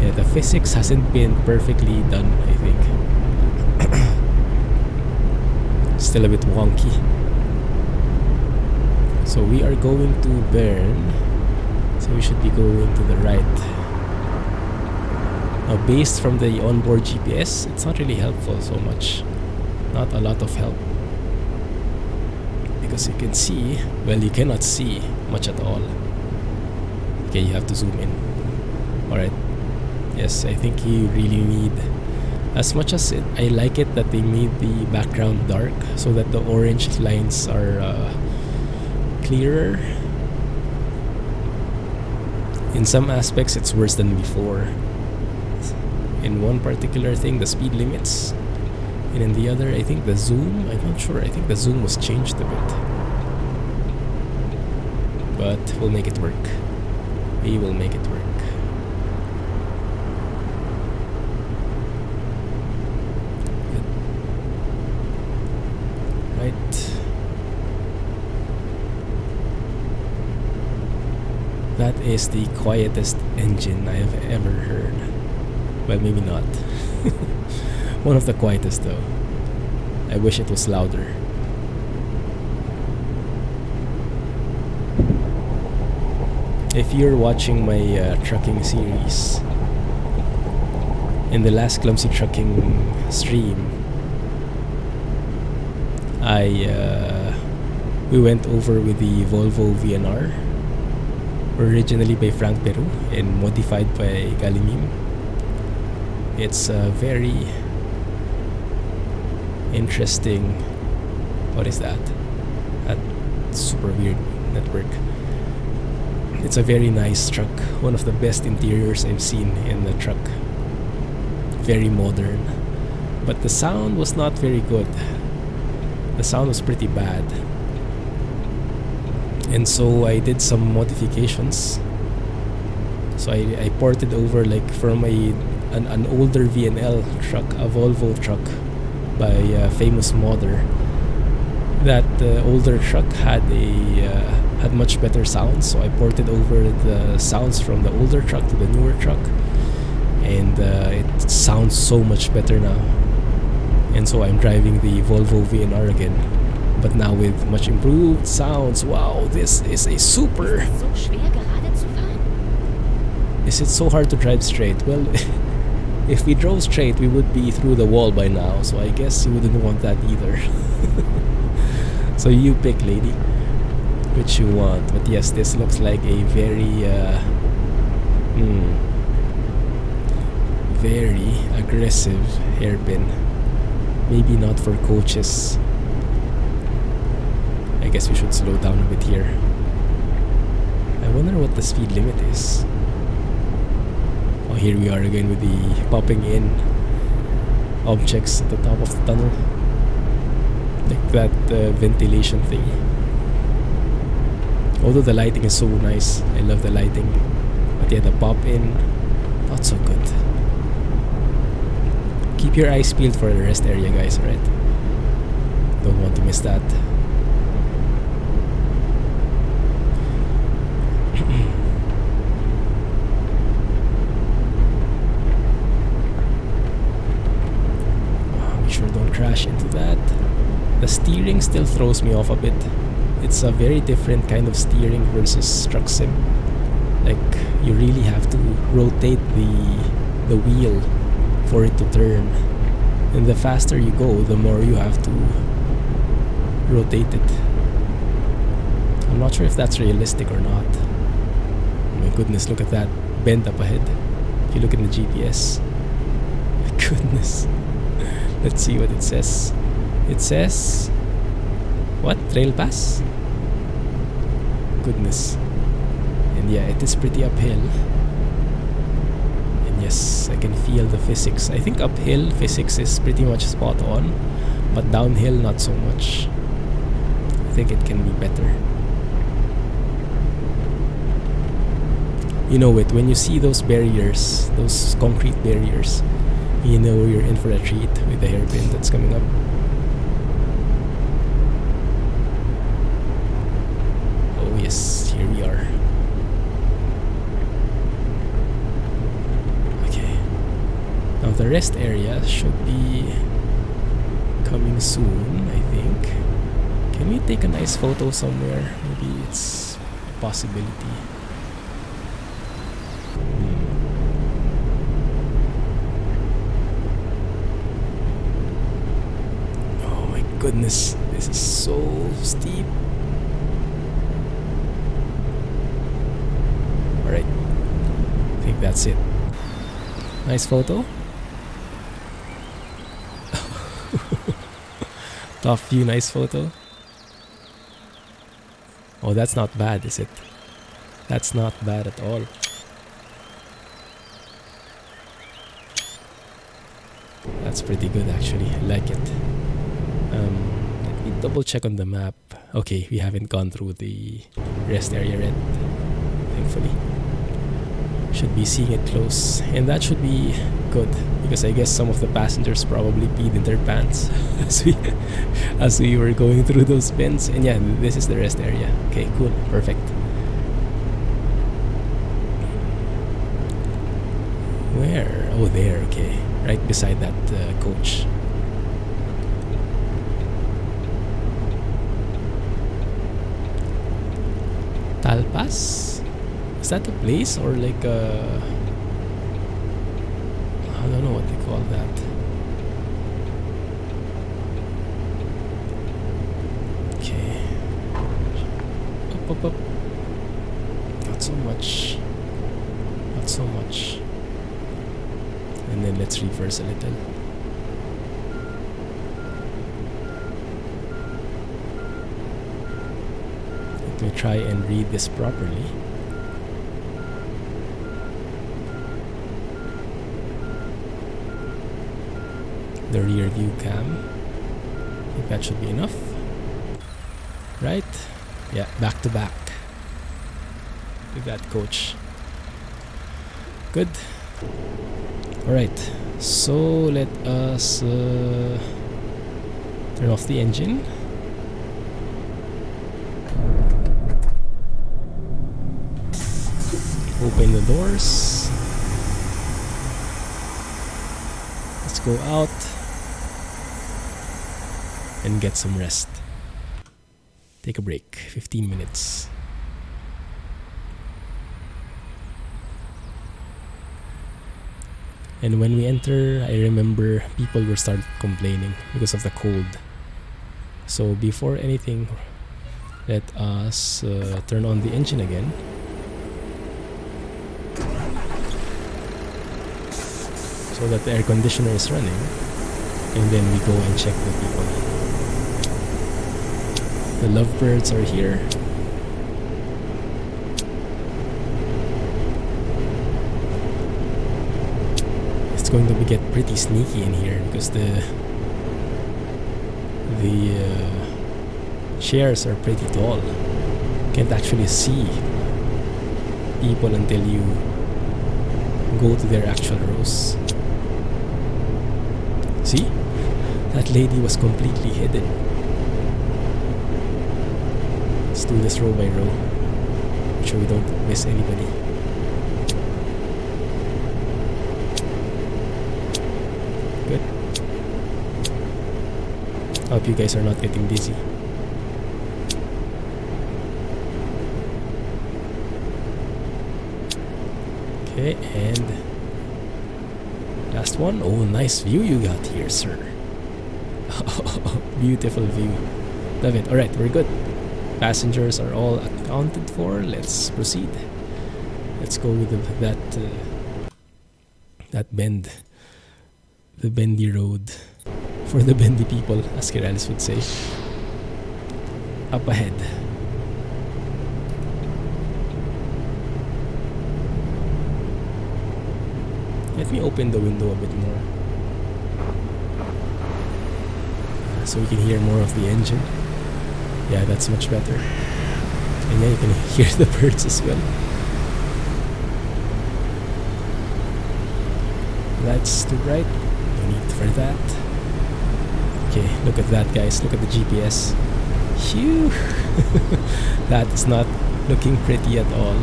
Yeah, the physics hasn't been perfectly done, I think. Still a bit wonky. So we are going to Bern. So we should be going to the right. Now, based from the onboard GPS, it's not really helpful so much. Not a lot of help. Because you can see, well, you cannot see much at all. Okay, you have to zoom in. Alright. Yes, I think you really need, as much as I like it that they made the background dark so that the orange lines are clearer. In some aspects, it's worse than before. In one particular thing, the speed limits. And in the other, I think the zoom, I'm not sure, I think the zoom was changed a bit. But we'll make it work. We will make it work. Good. Right. That is the quietest engine I have ever heard. Well, maybe not. One of the quietest though. I wish it was louder. If you're watching my trucking series, in the last Clumsy trucking stream, we went over with the Volvo VNR, originally by Frank Peru and modified by Galimim. It's a very interesting, what is that? That super weird network. It's a very nice truck, one of the best interiors I've seen in the truck. Very modern, but the sound was not very good. The sound was pretty bad. And so I did some modifications. So I ported over like from an older VNL truck, a Volvo truck by a famous modder. That older truck had much better sounds, so I ported over the sounds from the older truck to the newer truck, and it sounds so much better now. And so I'm driving the Volvo VNR again, but now with much improved sounds. Wow, this is a super. So schwer gerade zu fahren. Is it so hard to drive straight? Well, if we drove straight, we would be through the wall by now, so I guess you wouldn't want that either. So you pick, lady, which you want. But yes, this looks like a very very aggressive hairpin. Maybe not for coaches. I guess we should slow down a bit here. I wonder what the speed limit is. Oh, here we are again with the popping in objects at the top of the tunnel. Like that ventilation thingy. Although the lighting is so nice, I love the lighting. But yeah, the pop in, not so good. Keep your eyes peeled for the rest area, guys, right? Don't want to miss that. Make sure don't crash into that. The steering still throws me off a bit. It's a very different kind of steering versus truck sim. Like, you really have to rotate the wheel for it to turn. And the faster you go, the more you have to rotate it. I'm not sure if that's realistic or not. Oh my goodness, look at that bend up ahead. If you look in the GPS. My goodness. Let's see what it says. It says, what? Trail pass? Goodness. And yeah, it is pretty uphill. And yes, I can feel the physics. I think uphill physics is pretty much spot on, but downhill not so much. I think it can be better. You know it, when you see those barriers, those concrete barriers, you know you're in for a treat with the hairpin that's coming up. Oh yes, here we are. Okay. Now the rest area should be coming soon, I think. Can we take a nice photo somewhere? Maybe it's a possibility. Goodness, this is so steep. Alright, I think that's it. Nice photo. Top view, nice photo. Oh, that's not bad, is it? That's not bad at all. That's pretty good actually, I like it. Let me double check on the map. Okay, we haven't gone through the rest area yet, thankfully. Should be seeing it close, and that should be good because I guess some of the passengers probably peed in their pants as we were going through those bends. And yeah, this is the rest area. Okay, cool, perfect. Where? Oh, there. Okay, right beside that coach. Talpas? Is that a place or like a... I don't know what they call that. Okay. Up. Not so much. Not so much. And then let's reverse a little. Let me try and read this properly. The rear view cam. I think that should be enough. Right? Yeah, back to back with that coach. Good. Alright, so let us turn off the engine. Open the doors. Let's go out and get some rest. Take a break, 15 minutes. And when we enter, I remember people were started complaining because of the cold. So before anything, let us turn on the engine again. So that the air conditioner is running. And then we go and check the people. The lovebirds are here. It's going to get pretty sneaky in here because the chairs are pretty tall. Can't actually see people until you go to their actual rows. See? That lady was completely hidden. Let's do this row by row. Make sure we don't miss anybody. Good. I hope you guys are not getting dizzy. Okay, and last one. Oh, nice view you got here, sir. Beautiful view. Love it. Alright, we're good. Passengers are all accounted for. Let's proceed. Let's go with that bend. The bendy road. For the bendy people, as Kiralis would say. Up ahead. Let me open the window a bit more so we can hear more of the engine. Yeah, that's much better. And yeah, you can hear the birds as well. That's too bright. No need for that. Okay, look at that, guys. Look at the GPS. Phew! That is not looking pretty at all.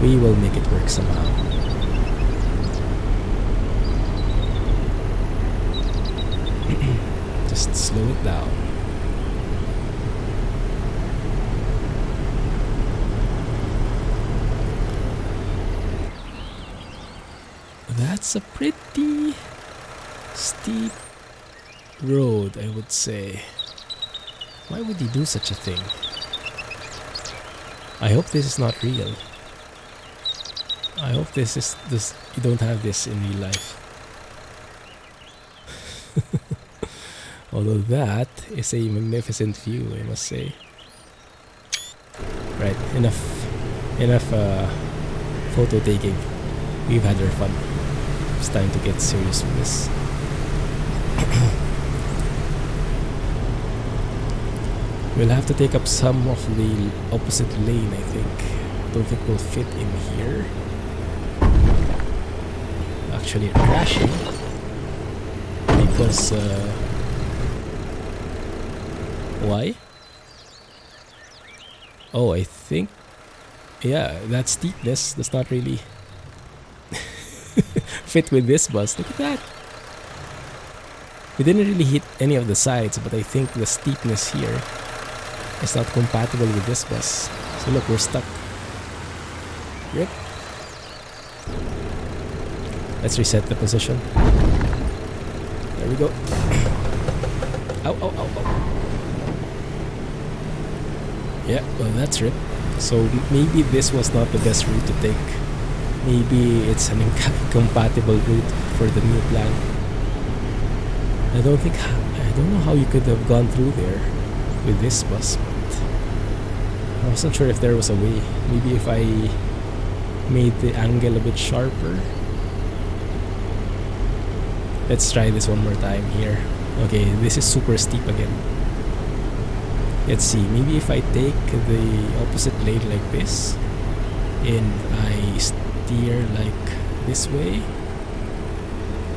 We will make it work somehow. Just slow it down. That's a pretty steep road, I would say. Why would he do such a thing? I hope this is not real. I hope this you don't have this in real life. Although that is a magnificent view, I must say. Right, enough photo taking. We've had our fun. It's time to get serious with this. We'll have to take up some of the opposite lane, I think. Don't think we'll fit in here. Actually crashing because why? Oh, I think yeah, that steepness does not really fit with this bus. Look at that. We didn't really hit any of the sides, but I think the steepness here is not compatible with this bus. So look, we're stuck. Rip. Let's reset the position. There we go. Ow, ow, ow, ow. Yeah, well, that's it. So maybe this was not the best route to take. Maybe it's an incompatible route for the new plan. I don't know how you could have gone through there with this bus, but I wasn't sure if there was a way. Maybe if I made the angle a bit sharper. Let's try this one more time here. Okay, this is super steep again. Let's see, maybe if I take the opposite lane like this and I steer like this way,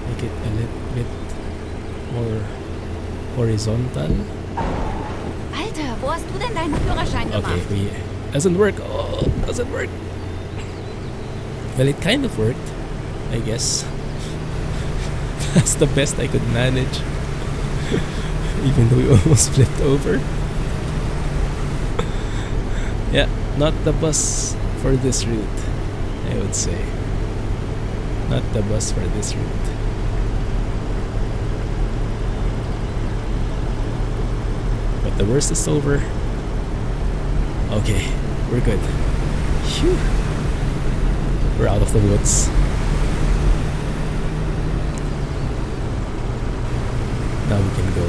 make it a little bit more horizontal. Alter, wo hast du denn deinen Führerschein Okay, gemacht? doesn't work. Oh, doesn't work. Well, it kind of worked, I guess. That's the best I could manage. Even though we almost flipped over. Yeah, not the bus for this route, I would say. Not the bus for this route. But the worst is over. Okay, we're good. Phew. We're out of the woods. Now we can go.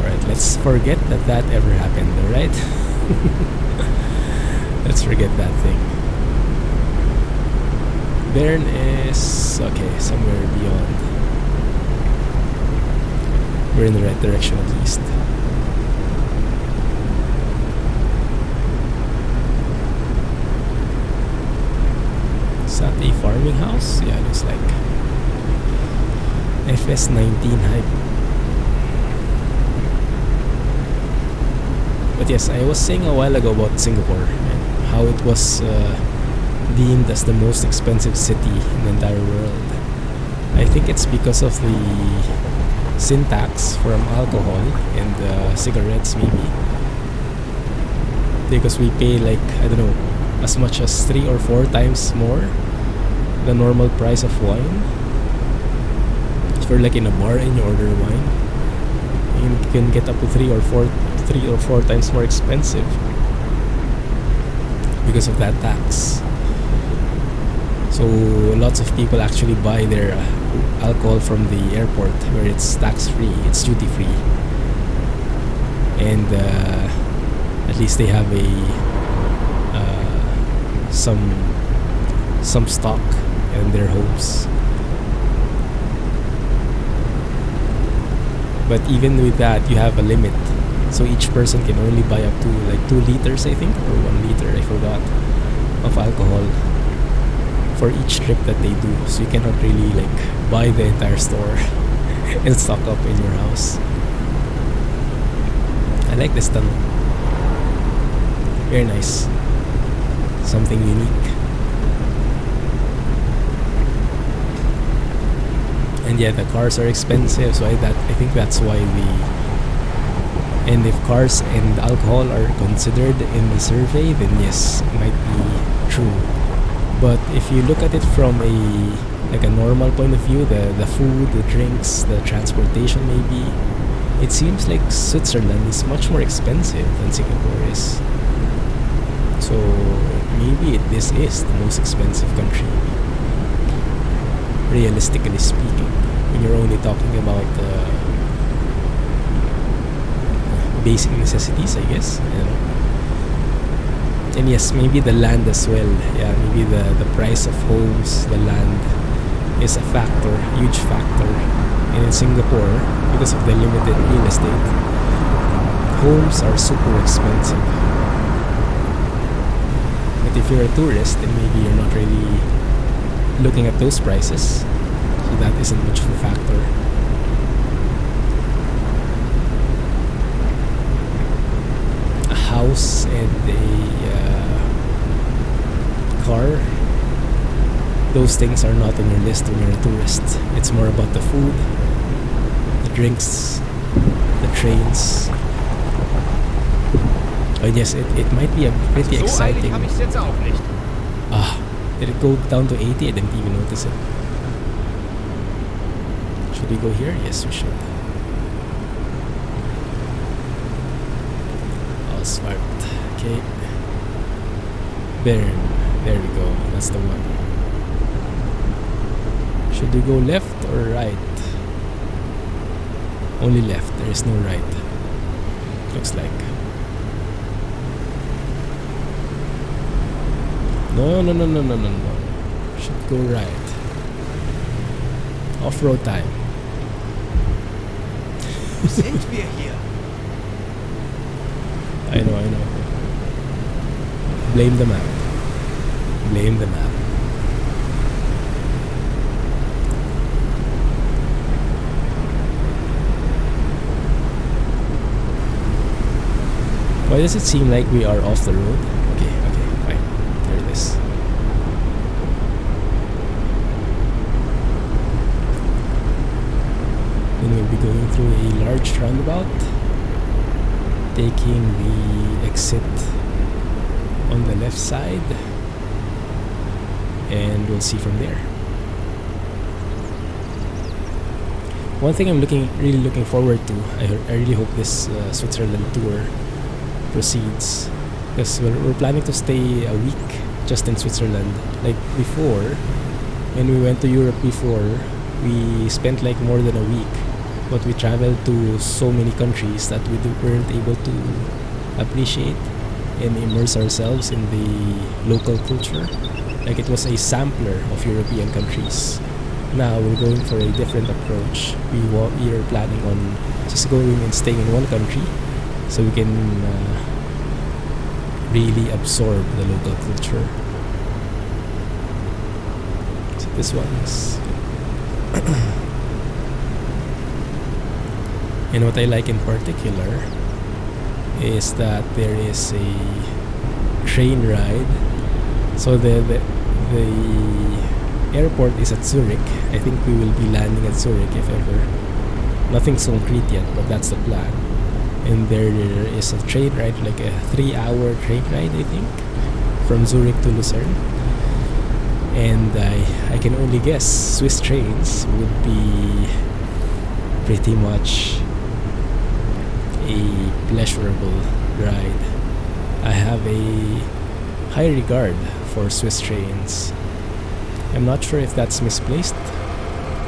Alright, let's forget that ever happened, alright? Let's forget that thing. Bern is okay, somewhere beyond. We're in the right direction at least. Is that a farming house? Yeah, it looks like. FS19 hype. But yes, I was saying a while ago about Singapore and how it was deemed as the most expensive city in the entire world. I think it's because of the sin tax from alcohol and cigarettes maybe. Because we pay like, I don't know, as much as 3 or 4 times more the normal price of wine. If you're like in a bar and you order wine, you can get up to 3 or 4 times more expensive because of that tax. So lots of people actually buy their alcohol from the airport where it's tax free, it's duty free, and at least they have a some stock in their homes. But even with that, you have a limit. So each person can only buy up to like 2 liters, I think, or 1 liter, I forgot, of alcohol for each trip that they do. So you cannot really like buy the entire store and stock up in your house. I like this tunnel. Very nice. Something unique. And yeah, the cars are expensive, so I think that's why and if cars and alcohol are considered in the survey, then yes, it might be true. But if you look at it from a normal point of view, the food, the drinks, the transportation maybe, it seems like Switzerland is much more expensive than Singapore is. So maybe this is the most expensive country, realistically speaking, when you're only talking about basic necessities, I guess. You know. And yes, maybe the land as well. Yeah, maybe the price of homes, the land is a factor, huge factor. And in Singapore, because of the limited real estate, homes are super expensive. But if you're a tourist, then maybe you're not really looking at those prices, so that isn't much of a factor. A house and a car, those things are not on your list when you're a tourist. It's more about the food, the drinks, the trains. Oh yes, it might be a pretty exciting. Did it go down to 80? I didn't even notice it. Should we go here? Yes, we should. Oh, smart. Okay. Bern. There we go. That's the one. Should we go left or right? Only left. There is no right. Looks like. No. Should go right. Off-road time. Sind wir hier? I know. Blame the map. Blame the map. Why does it seem like we are off the road? Okay, fine. There it is. Then we'll be going through a large roundabout, taking the exit on the left side, and we'll see from there. One thing I'm really looking forward to, I really hope this Switzerland tour proceeds, because we're planning to stay a week just in Switzerland. Like before, when we went to Europe before, we spent like more than a week, but we traveled to so many countries that we weren't able to appreciate and immerse ourselves in the local culture. Like it was a sampler of European countries. Now we're going for a different approach. We are planning on just going and staying in one country, so we can really absorb the local culture. So this one's and what I like in particular is that there is a train ride. So the airport is at Zurich. I think we will be landing at Zurich if ever. Nothing's concrete yet, but that's the plan. And there is a train ride, like a 3-hour train ride, I think, from Zurich to Lucerne. And I can only guess Swiss trains would be pretty much a pleasurable ride. I have a high regard for Swiss trains. I'm not sure if that's misplaced,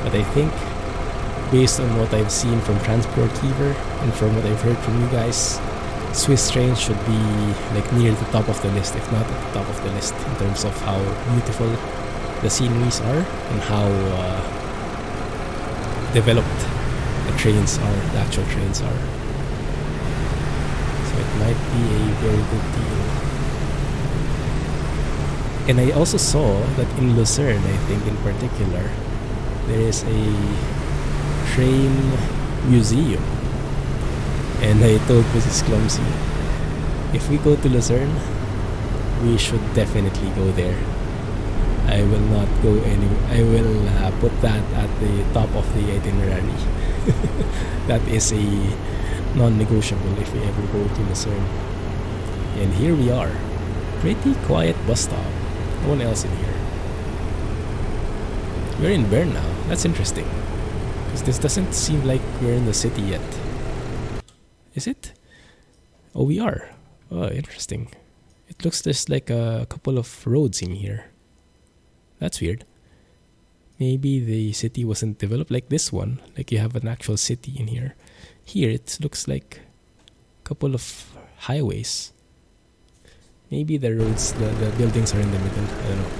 but I think based on what I've seen from Transport Fever and from what I've heard from you guys, Swiss trains should be like near the top of the list, if not at the top of the list, in terms of how beautiful the sceneries are and how developed the trains are, the actual trains are. So it might be a very good deal. And I also saw that in Lucerne, I think in particular, there is a train museum. And I told Mrs. Clumsy, if we go to Lucerne, we should definitely go there. I will not go I will put that at the top of the itinerary. That is a non-negotiable if we ever go to Lucerne. And here we are. Pretty quiet bus stop. No one else in here. We're in Bern now. That's interesting. Because this doesn't seem like we're in the city yet. Is it? Oh, we are. Oh, interesting. It looks just like a couple of roads in here. That's weird. Maybe the city wasn't developed like this one. Like you have an actual city in here. Here it looks like a couple of highways. Maybe the roads, the buildings are in the middle. I don't know.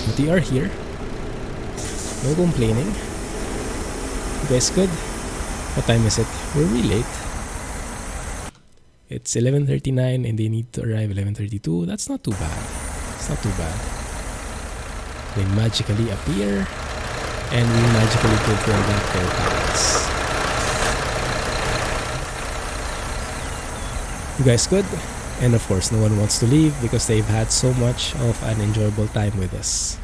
But we are here. No complaining. You guys good? What time is it? We're really late. It's 11:39 and they need to arrive 11:32. That's not too bad. It's not too bad. They magically appear and we magically fulfill back their tasks. You guys good? And of course, no one wants to leave because they've had so much of an enjoyable time with us.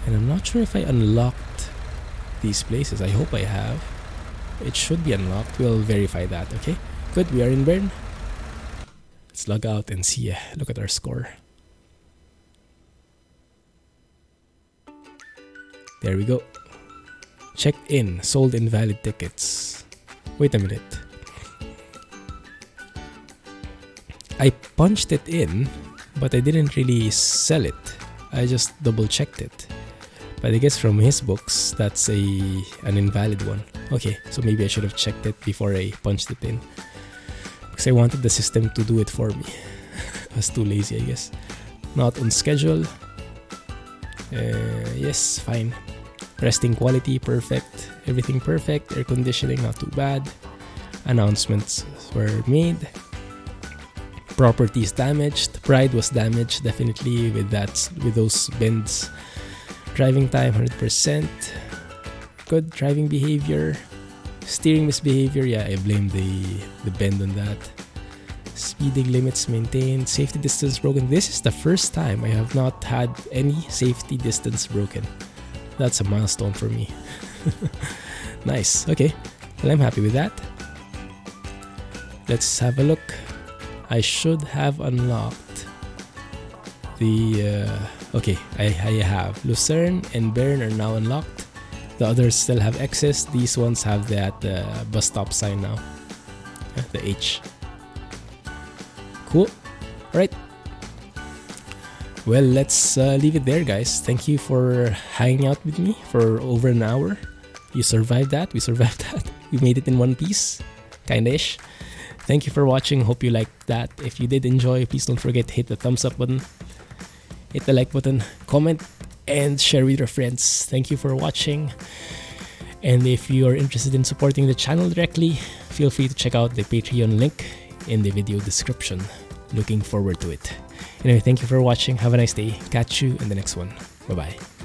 And I'm not sure if I unlocked these places. I hope I have. It should be unlocked. We'll verify that, okay? Good, we are in Bern. Let's log out and see. Look at our score. There we go. Checked in. Sold invalid tickets. Wait a minute. I punched it in, but I didn't really sell it. I just double checked it. But I guess from his books, that's an invalid one. Okay, so maybe I should have checked it before I punched it in. Because I wanted the system to do it for me. I was too lazy, I guess. Not on schedule. Yes, fine. Resting quality, perfect. everything perfect. Air conditioning, not too bad. Announcements were made. Properties damaged. Pride was damaged, definitely, with those bends. Driving time 100%. Good driving behavior. Steering misbehavior, yeah, I blame the bend on that. Speeding limits maintained. Safety distance broken. This is the first time I have not had any safety distance broken. That's a milestone for me. Nice. Okay, well, I'm happy with that. Let's have a look. I should have unlocked the okay, I have Lucerne and Bern are now unlocked. The others still have access. These ones have that bus stop sign now, the H. Cool. Alright, well, let's leave it there, guys. Thank you for hanging out with me for over an hour. You survived that. We survived that. We made it in one piece, kinda-ish. Thank you for watching. Hope you liked that. If you did enjoy, please don't forget to hit the thumbs up button, hit the like button, comment, and share with your friends. Thank you for watching. And if you are interested in supporting the channel directly, feel free to check out the Patreon link in the video description. Looking forward to it. Anyway, thank you for watching. Have a nice day. Catch you in the next one. Bye-bye.